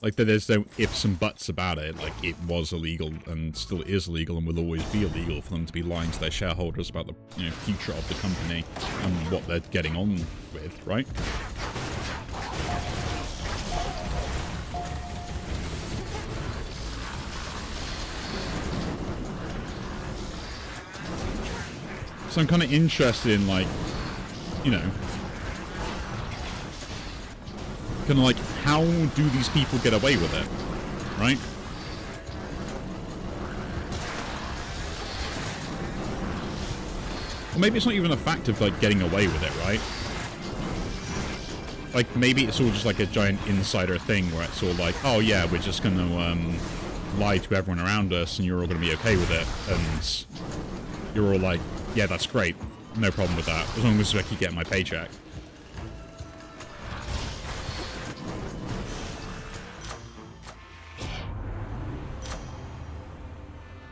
like, there's no ifs and buts about it. Like, it was illegal and still is illegal and will always be illegal for them to be lying to their shareholders about the future of the company and what they're getting on with, right? So I'm kind of interested in, like, kind of like, how do these people get away with it, right? Or maybe it's not even a fact of like getting away with it, right? Like maybe it's all just like a giant insider thing where it's all like, oh yeah, we're just gonna lie to everyone around us and you're all gonna be okay with it, and you're all like, yeah, that's great, no problem with that, as long as I keep getting my paycheck.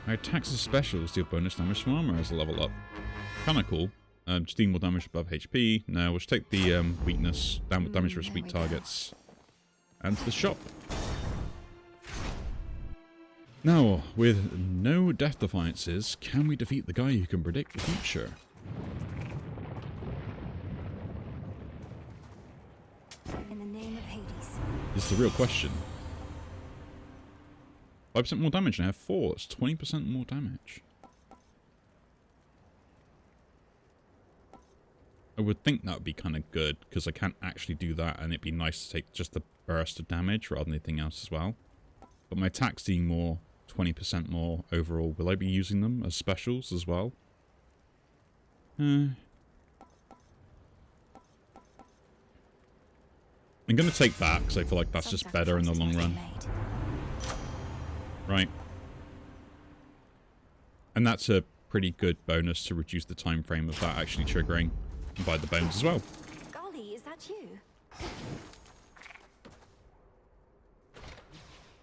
Our taxes specials deal bonus damage from armor as a level up. Kinda cool. Just deal more damage above HP. Now we'll just take the weakness, damage for weak targets. And to the shop. Now, with no death defiances, can we defeat the guy who can predict the future? In the name of Hades. This is the real question. 5% more damage and I have 4. It's 20% more damage. I would think that would be kind of good, because I can't actually do that, and it'd be nice to take just the burst of damage rather than anything else as well. But my attack's doing more, 20% more overall. Will I be using them as specials as well? I'm going to take that, because I feel like that's just better in the long run. Right. And that's a pretty good bonus to reduce the time frame of that actually triggering and buy the bones as well. Golly, is that you?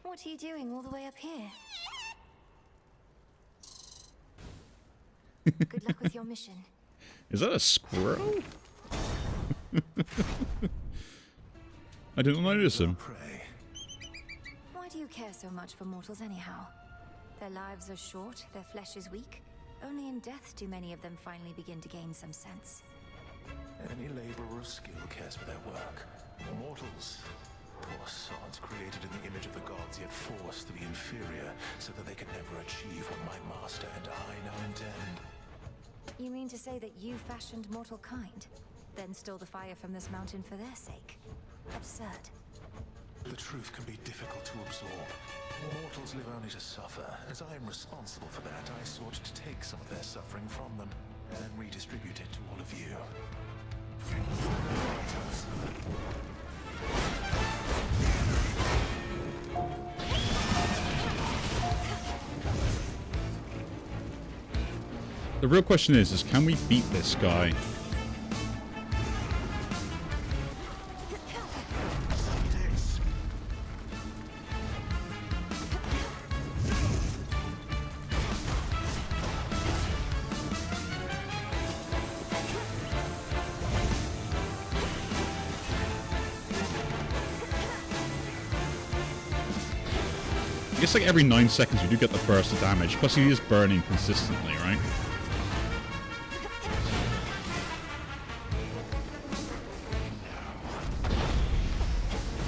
What are you doing all the way up here? Good luck with your mission. Is that a squirrel? I didn't notice him. Why do you care so much for mortals anyhow? Their lives are short, their flesh is weak. Only in death do many of them finally begin to gain some sense. Any laborer of skill cares for their work. Mortals, poor sods created in the image of the gods, yet forced to be inferior, so that they can never achieve what my master and I now intend. You mean to say that you fashioned mortal kind, then stole the fire from this mountain for their sake? Absurd. The truth can be difficult to absorb. Mortals live only to suffer. As I am responsible for that, I sought to take some of their suffering from them, and then redistribute it to all of you. The real question is can we beat this guy? I guess like every 9 seconds you do get the burst of damage, plus he is burning consistently, right?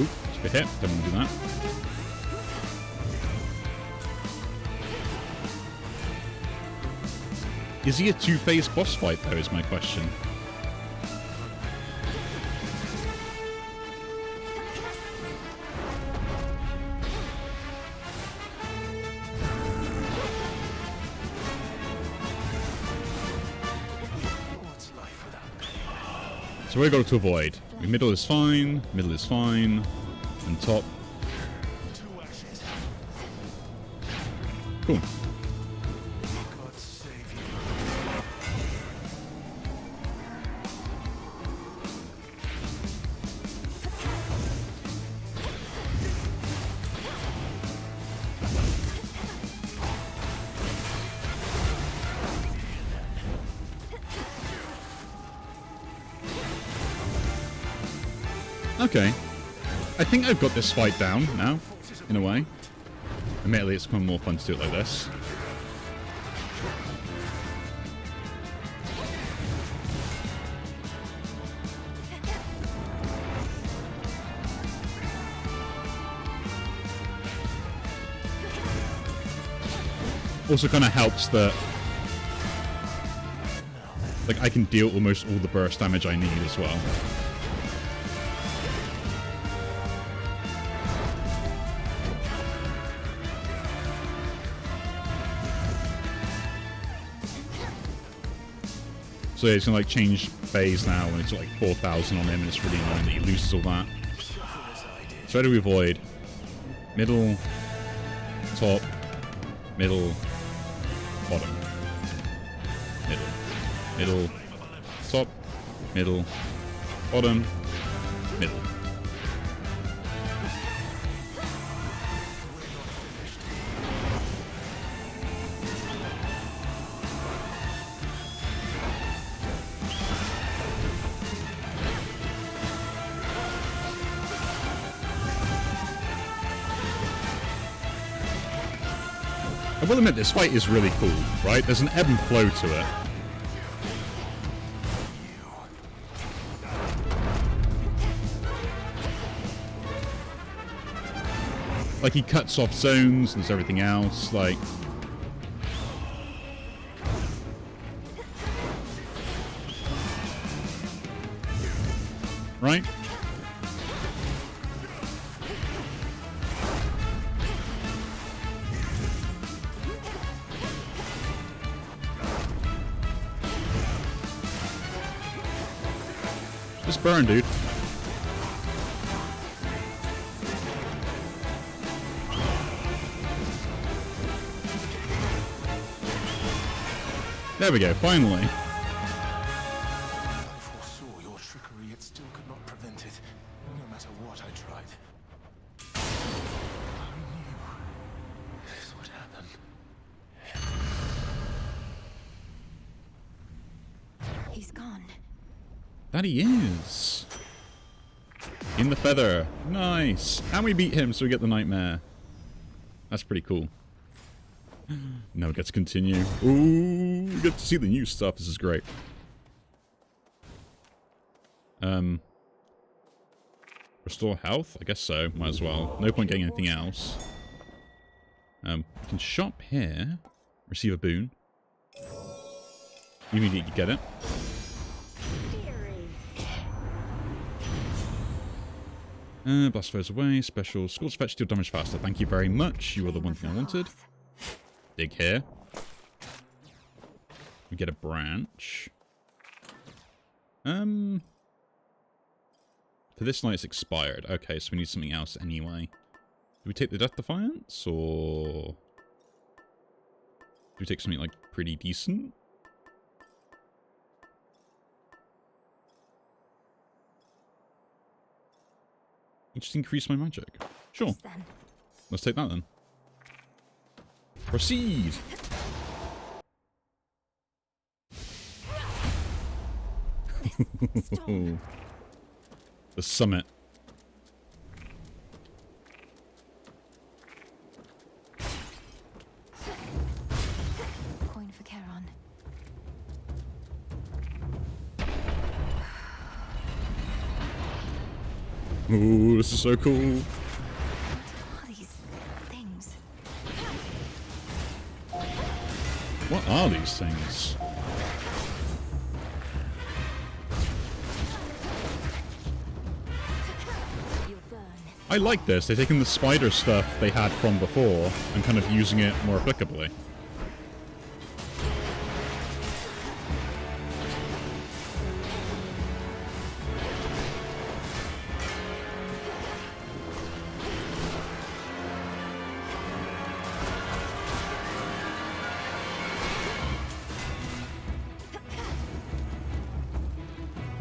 Oop, took a hit, didn't want to do that. Is he a two-phase boss fight though, is my question. So we're going to avoid. Middle is fine, and top. Cool. Okay. I think I've got this fight down now, in a way. Admittedly, it's become more fun to do it like this. Also kind of helps that like I can deal almost all the burst damage I need as well. So yeah, it's gonna like change phase now and it's like 4,000 on him and it's really annoying that he loses all that. So how do we avoid? Middle, top, middle, bottom. Middle, top, middle, bottom, middle. I will admit, this fight is really cool, right? There's an ebb and flow to it. Like, he cuts off zones, and there's everything else, like... Right? Just burn, dude. There we go, finally. I foresaw your trickery, yet still could not prevent it, no matter what I tried. I knew this would happen. He's gone. That he is. In the feather. Nice. And we beat him, so we get the nightmare. That's pretty cool. Now we get to continue. Ooh, we get to see the new stuff. This is great. Restore health? I guess so. Might as well. No point getting anything else. We can shop here. Receive a boon. You immediately get it. Blast throws away. Special. Scores fetch deal damage faster. Thank you very much. You were the one thing I wanted. Dig here. We get a branch. For this night it's expired. Okay, so we need something else anyway. Do we take the Death Defiance, or... do we take something, like, pretty decent? You just increase my magic. Sure. Let's take that then. Proceed! The summit. Coin for Charon. Ooh, this is so cool. What are these things? What are these things? I like this. They're taking the spider stuff they had from before and kind of using it more applicably.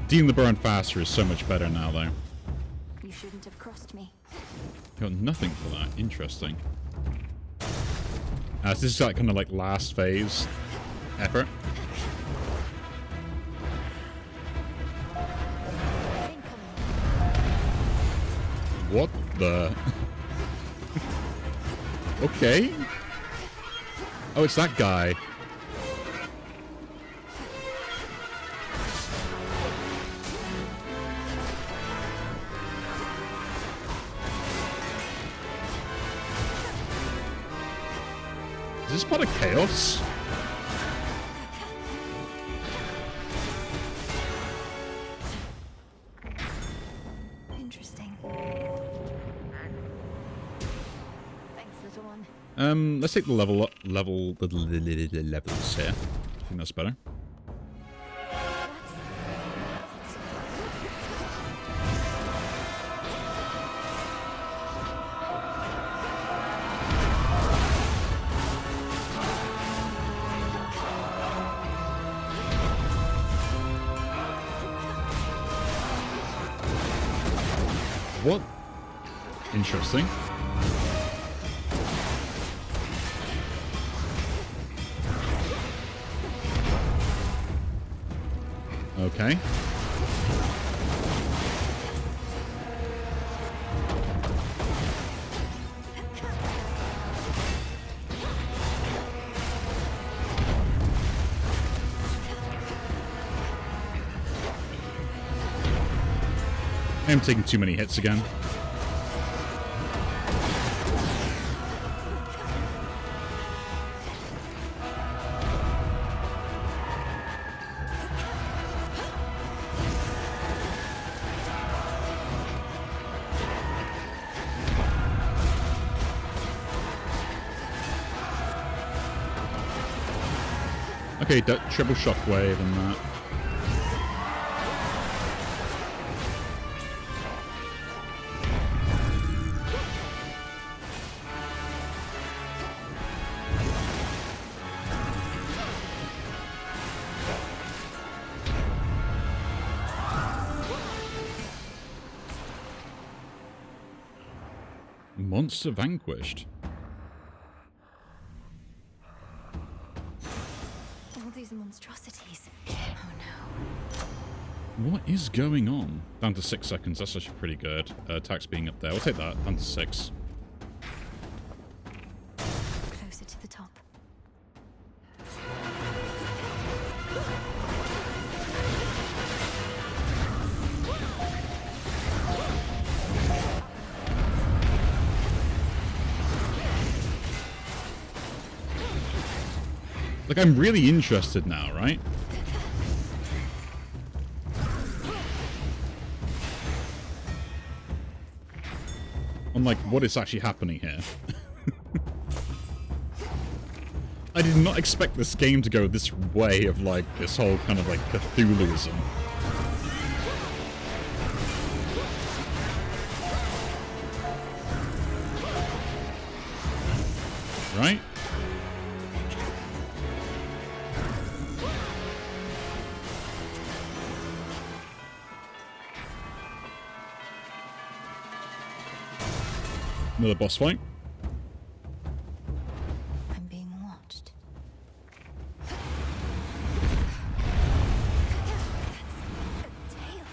Dealing the burn faster is so much better now, though. You shouldn't have crossed me. Got nothing for that. Interesting. So this is that kind of like last phase effort. What the? Okay. Oh, it's that guy. Is this part of chaos? Interesting. Thanks, little one. Let's take the levels here. I think that's better. What? Interesting. Okay. I'm taking too many hits again. Okay, triple shockwave and that. Monster vanquished. All these monstrosities. Oh no. What is going on? Down to 6 seconds. That's actually pretty good. Attacks being up there. We'll take that. Down to 6. Closer to the top. Like, I'm really interested now, right? on like what is actually happening here. I did not expect this game to go this way of like this whole kind of like Cthulhuism. Right? Another boss fight. I'm being watched. That's a tail.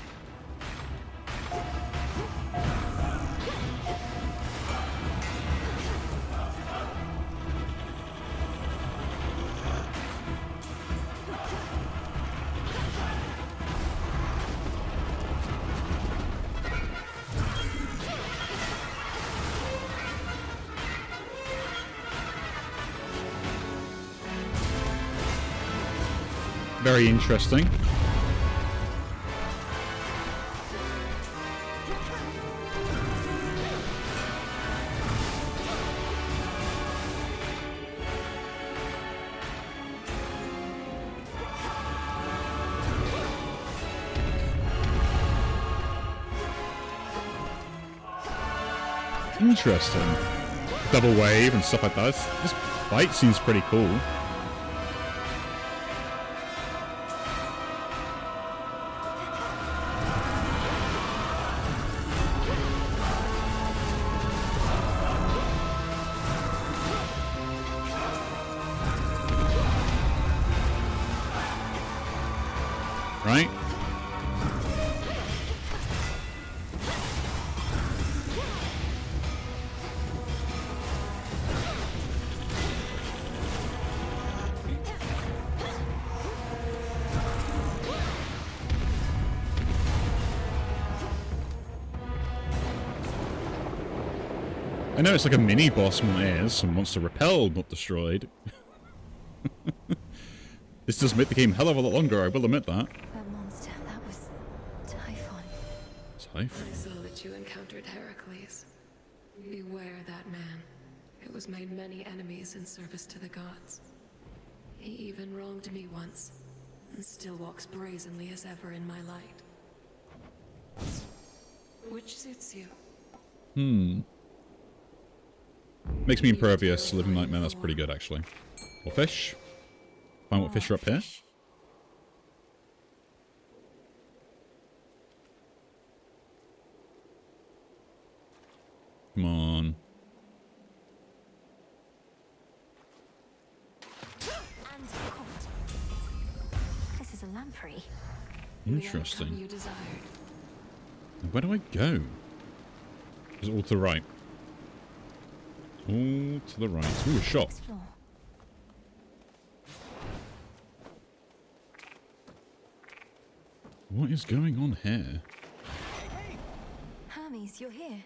Very interesting. Interesting. Double wave and stuff like that. This fight seems pretty cool. Right? I know it's like a mini boss one is, a monster repelled, not destroyed. This does make the game a hell of a lot longer, I will admit that. That monster, that was Typhon. Typhon? I saw that you encountered Heracles. Beware that man. It was made many enemies in service to the gods. He even wronged me once, and still walks brazenly as ever in my light. Which suits you? Makes me impervious to living nightmare, that's pretty good actually. Or fish? Find what fish are up here. Come on. And caught. This is a lamprey. Interesting. You desired. Where do I go? Is it all to the right? All to the right. Ooh, a shop. Explore. What is going on here? Hermes, you're here.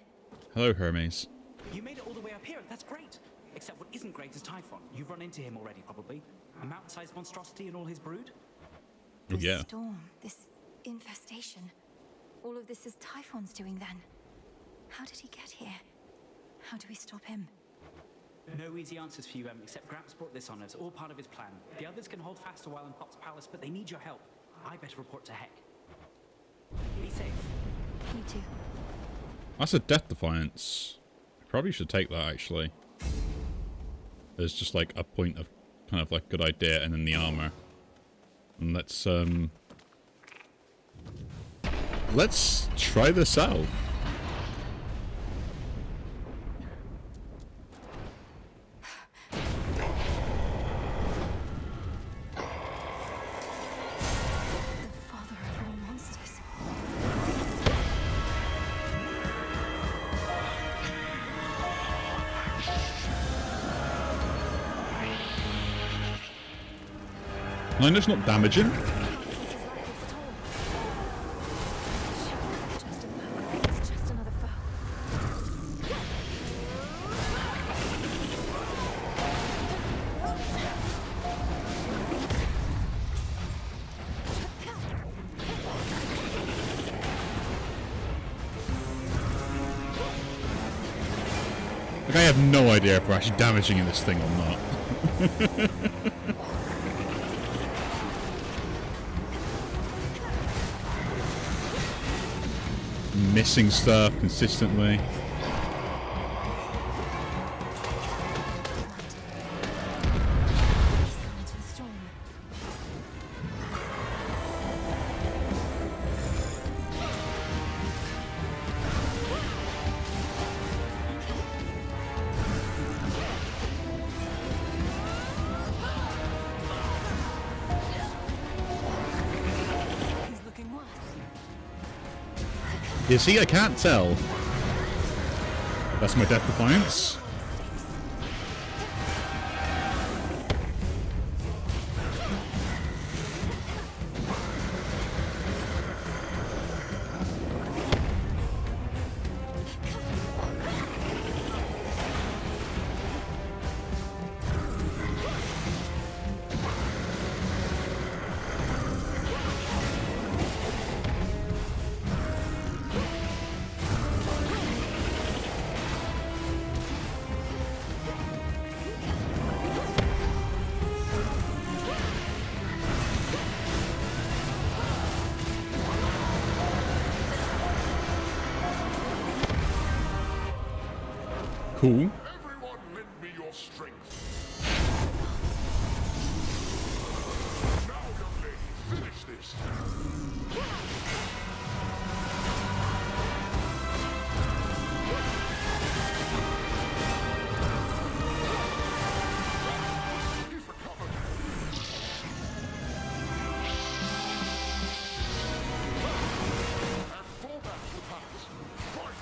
Hello, Hermes. You made it all the way up here. That's great. Except what isn't great is Typhon. You've run into him already, probably. A mountain-sized monstrosity and all his brood? Oh, This yeah. storm, this infestation. All of this is Typhon's doing then. How did he get here? How do we stop him? No easy answers for you, except Gramps brought this on us. All part of his plan. The others can hold fast a while in Pop's palace, but they need your help. I better report to Heck. Be safe. You too. That's a death defiance. I probably should take that, actually. There's just like a point of kind of like good idea and then the armor. And let's try this out. The father of all monsters. I know it's not damaging. Just a foe. It's just another foe. Like, I have no idea if we're actually damaging this thing or not. Missing stuff consistently. Is he? I can't tell. That's my death defiance. Cool. Everyone lend me your strength. Now, young lady, finish this. He's recovered. And fall back to the palace. Fight!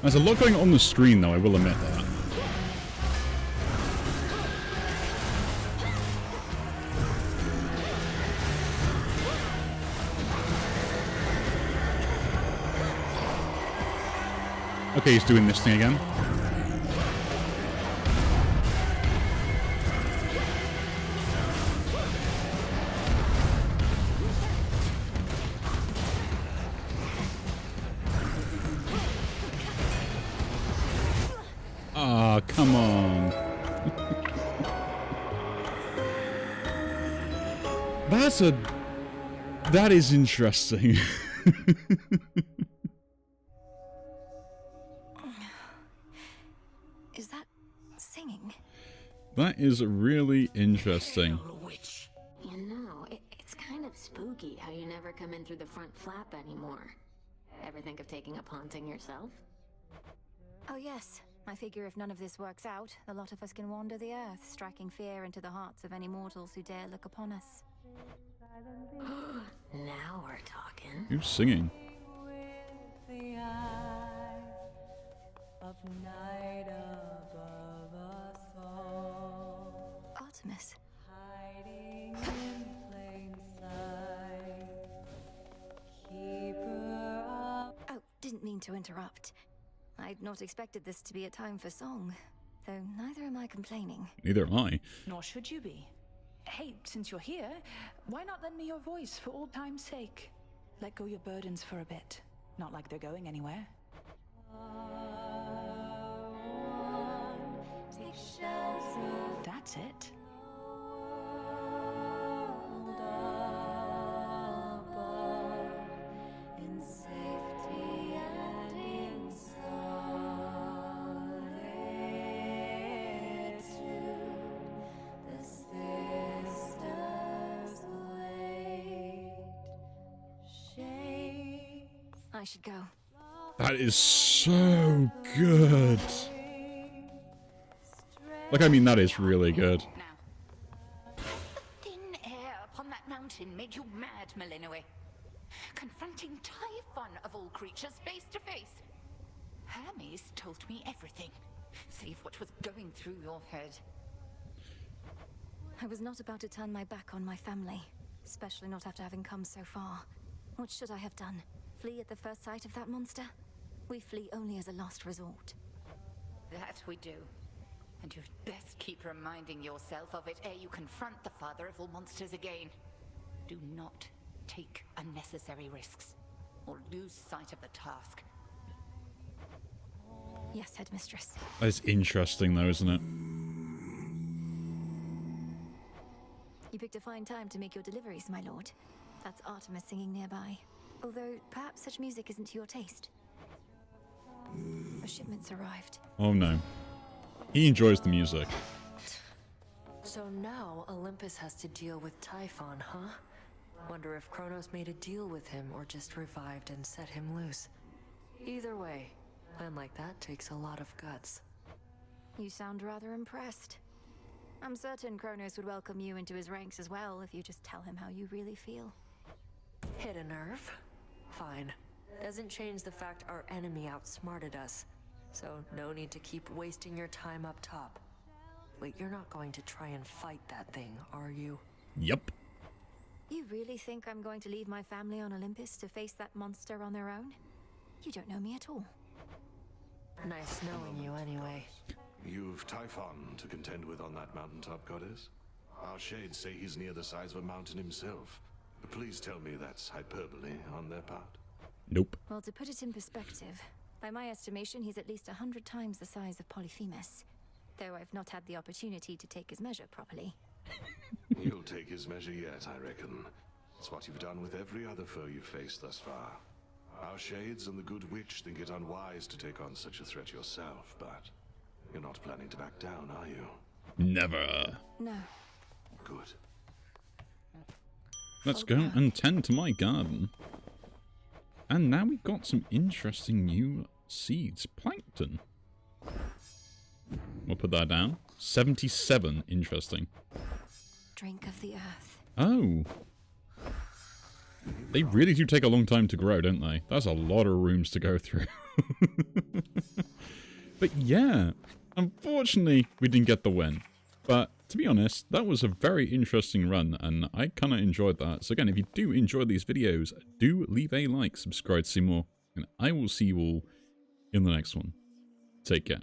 There's a lot going on the screen, though, I will admit that. Okay, he's doing this thing again. Ah, come on. That is interesting. Is that singing? That is really interesting. Witch. You know, it's kind of spooky how you never come in through the front flap anymore. Ever think of taking up haunting yourself? Oh yes. I figure if none of this works out, the lot of us can wander the earth, striking fear into the hearts of any mortals who dare look upon us. Now we're talking. Who's singing? The eyes of night above us all. Artemis. Hiding in plain sight. Keeper of... Oh, didn't mean to interrupt. I'd not expected this to be a time for song, though neither am I complaining. Neither am I. Nor should you be. Hey, since you're here, why not lend me your voice for old time's sake? Let go your burdens for a bit. Not like they're going anywhere. That's it. In safety and in solitude, the sisters wait. Shades. I should go. That is so good. Like, I mean, that is really good. Thin air upon that mountain made you mad, Malinoe. Confronting Typhon of all creatures face to face. Hermes told me everything, save what was going through your head. I was not about to turn my back on my family, especially not after having come so far. What should I have done? Flee at the first sight of that monster? We flee only as a last resort. That we do. And you'd best keep reminding yourself of it ere you confront the father of all monsters again. Do not take unnecessary risks or lose sight of the task. Yes, Headmistress. That's interesting though, isn't it? You picked a fine time to make your deliveries, my lord. That's Artemis singing nearby. Although, perhaps such music isn't to your taste. A shipment's arrived. Oh no. He enjoys the music. So now Olympus has to deal with Typhon, huh? Wonder if Kronos made a deal with him or just revived and set him loose. Either way, a plan like that takes a lot of guts. You sound rather impressed. I'm certain Kronos would welcome you into his ranks as well if you just tell him how you really feel. Hit a nerve? Fine. Doesn't change the fact our enemy outsmarted us. So no need to keep wasting your time up top. Wait, you're not going to try and fight that thing, are you? Yep. You really think I'm going to leave my family on Olympus to face that monster on their own? You don't know me at all. Nice knowing you anyway. You've Typhon to contend with on that mountaintop, goddess? Our shades say he's near the size of a mountain himself. Please tell me that's hyperbole on their part. Nope. Well, to put it in perspective, by my estimation, he's at least 100 times the size of Polyphemus. Though I've not had the opportunity to take his measure properly. You'll take his measure yet, I reckon. It's what you've done with every other foe you've faced thus far. Our shades and the good witch think it unwise to take on such a threat yourself, but you're not planning to back down, are you? Never. No. Good. Let's go and tend to my garden. And now we've got some interesting new seeds. Plankton. We'll put that down. 77. Interesting. Drink of the earth. Oh. They really do take a long time to grow, don't they? That's a lot of rooms to go through. But yeah, unfortunately, we didn't get the win. But to be honest, that was a very interesting run, and I kind of enjoyed that. So again, if you do enjoy these videos, do leave a like, subscribe to see more, and I will see you all in the next one. Take care.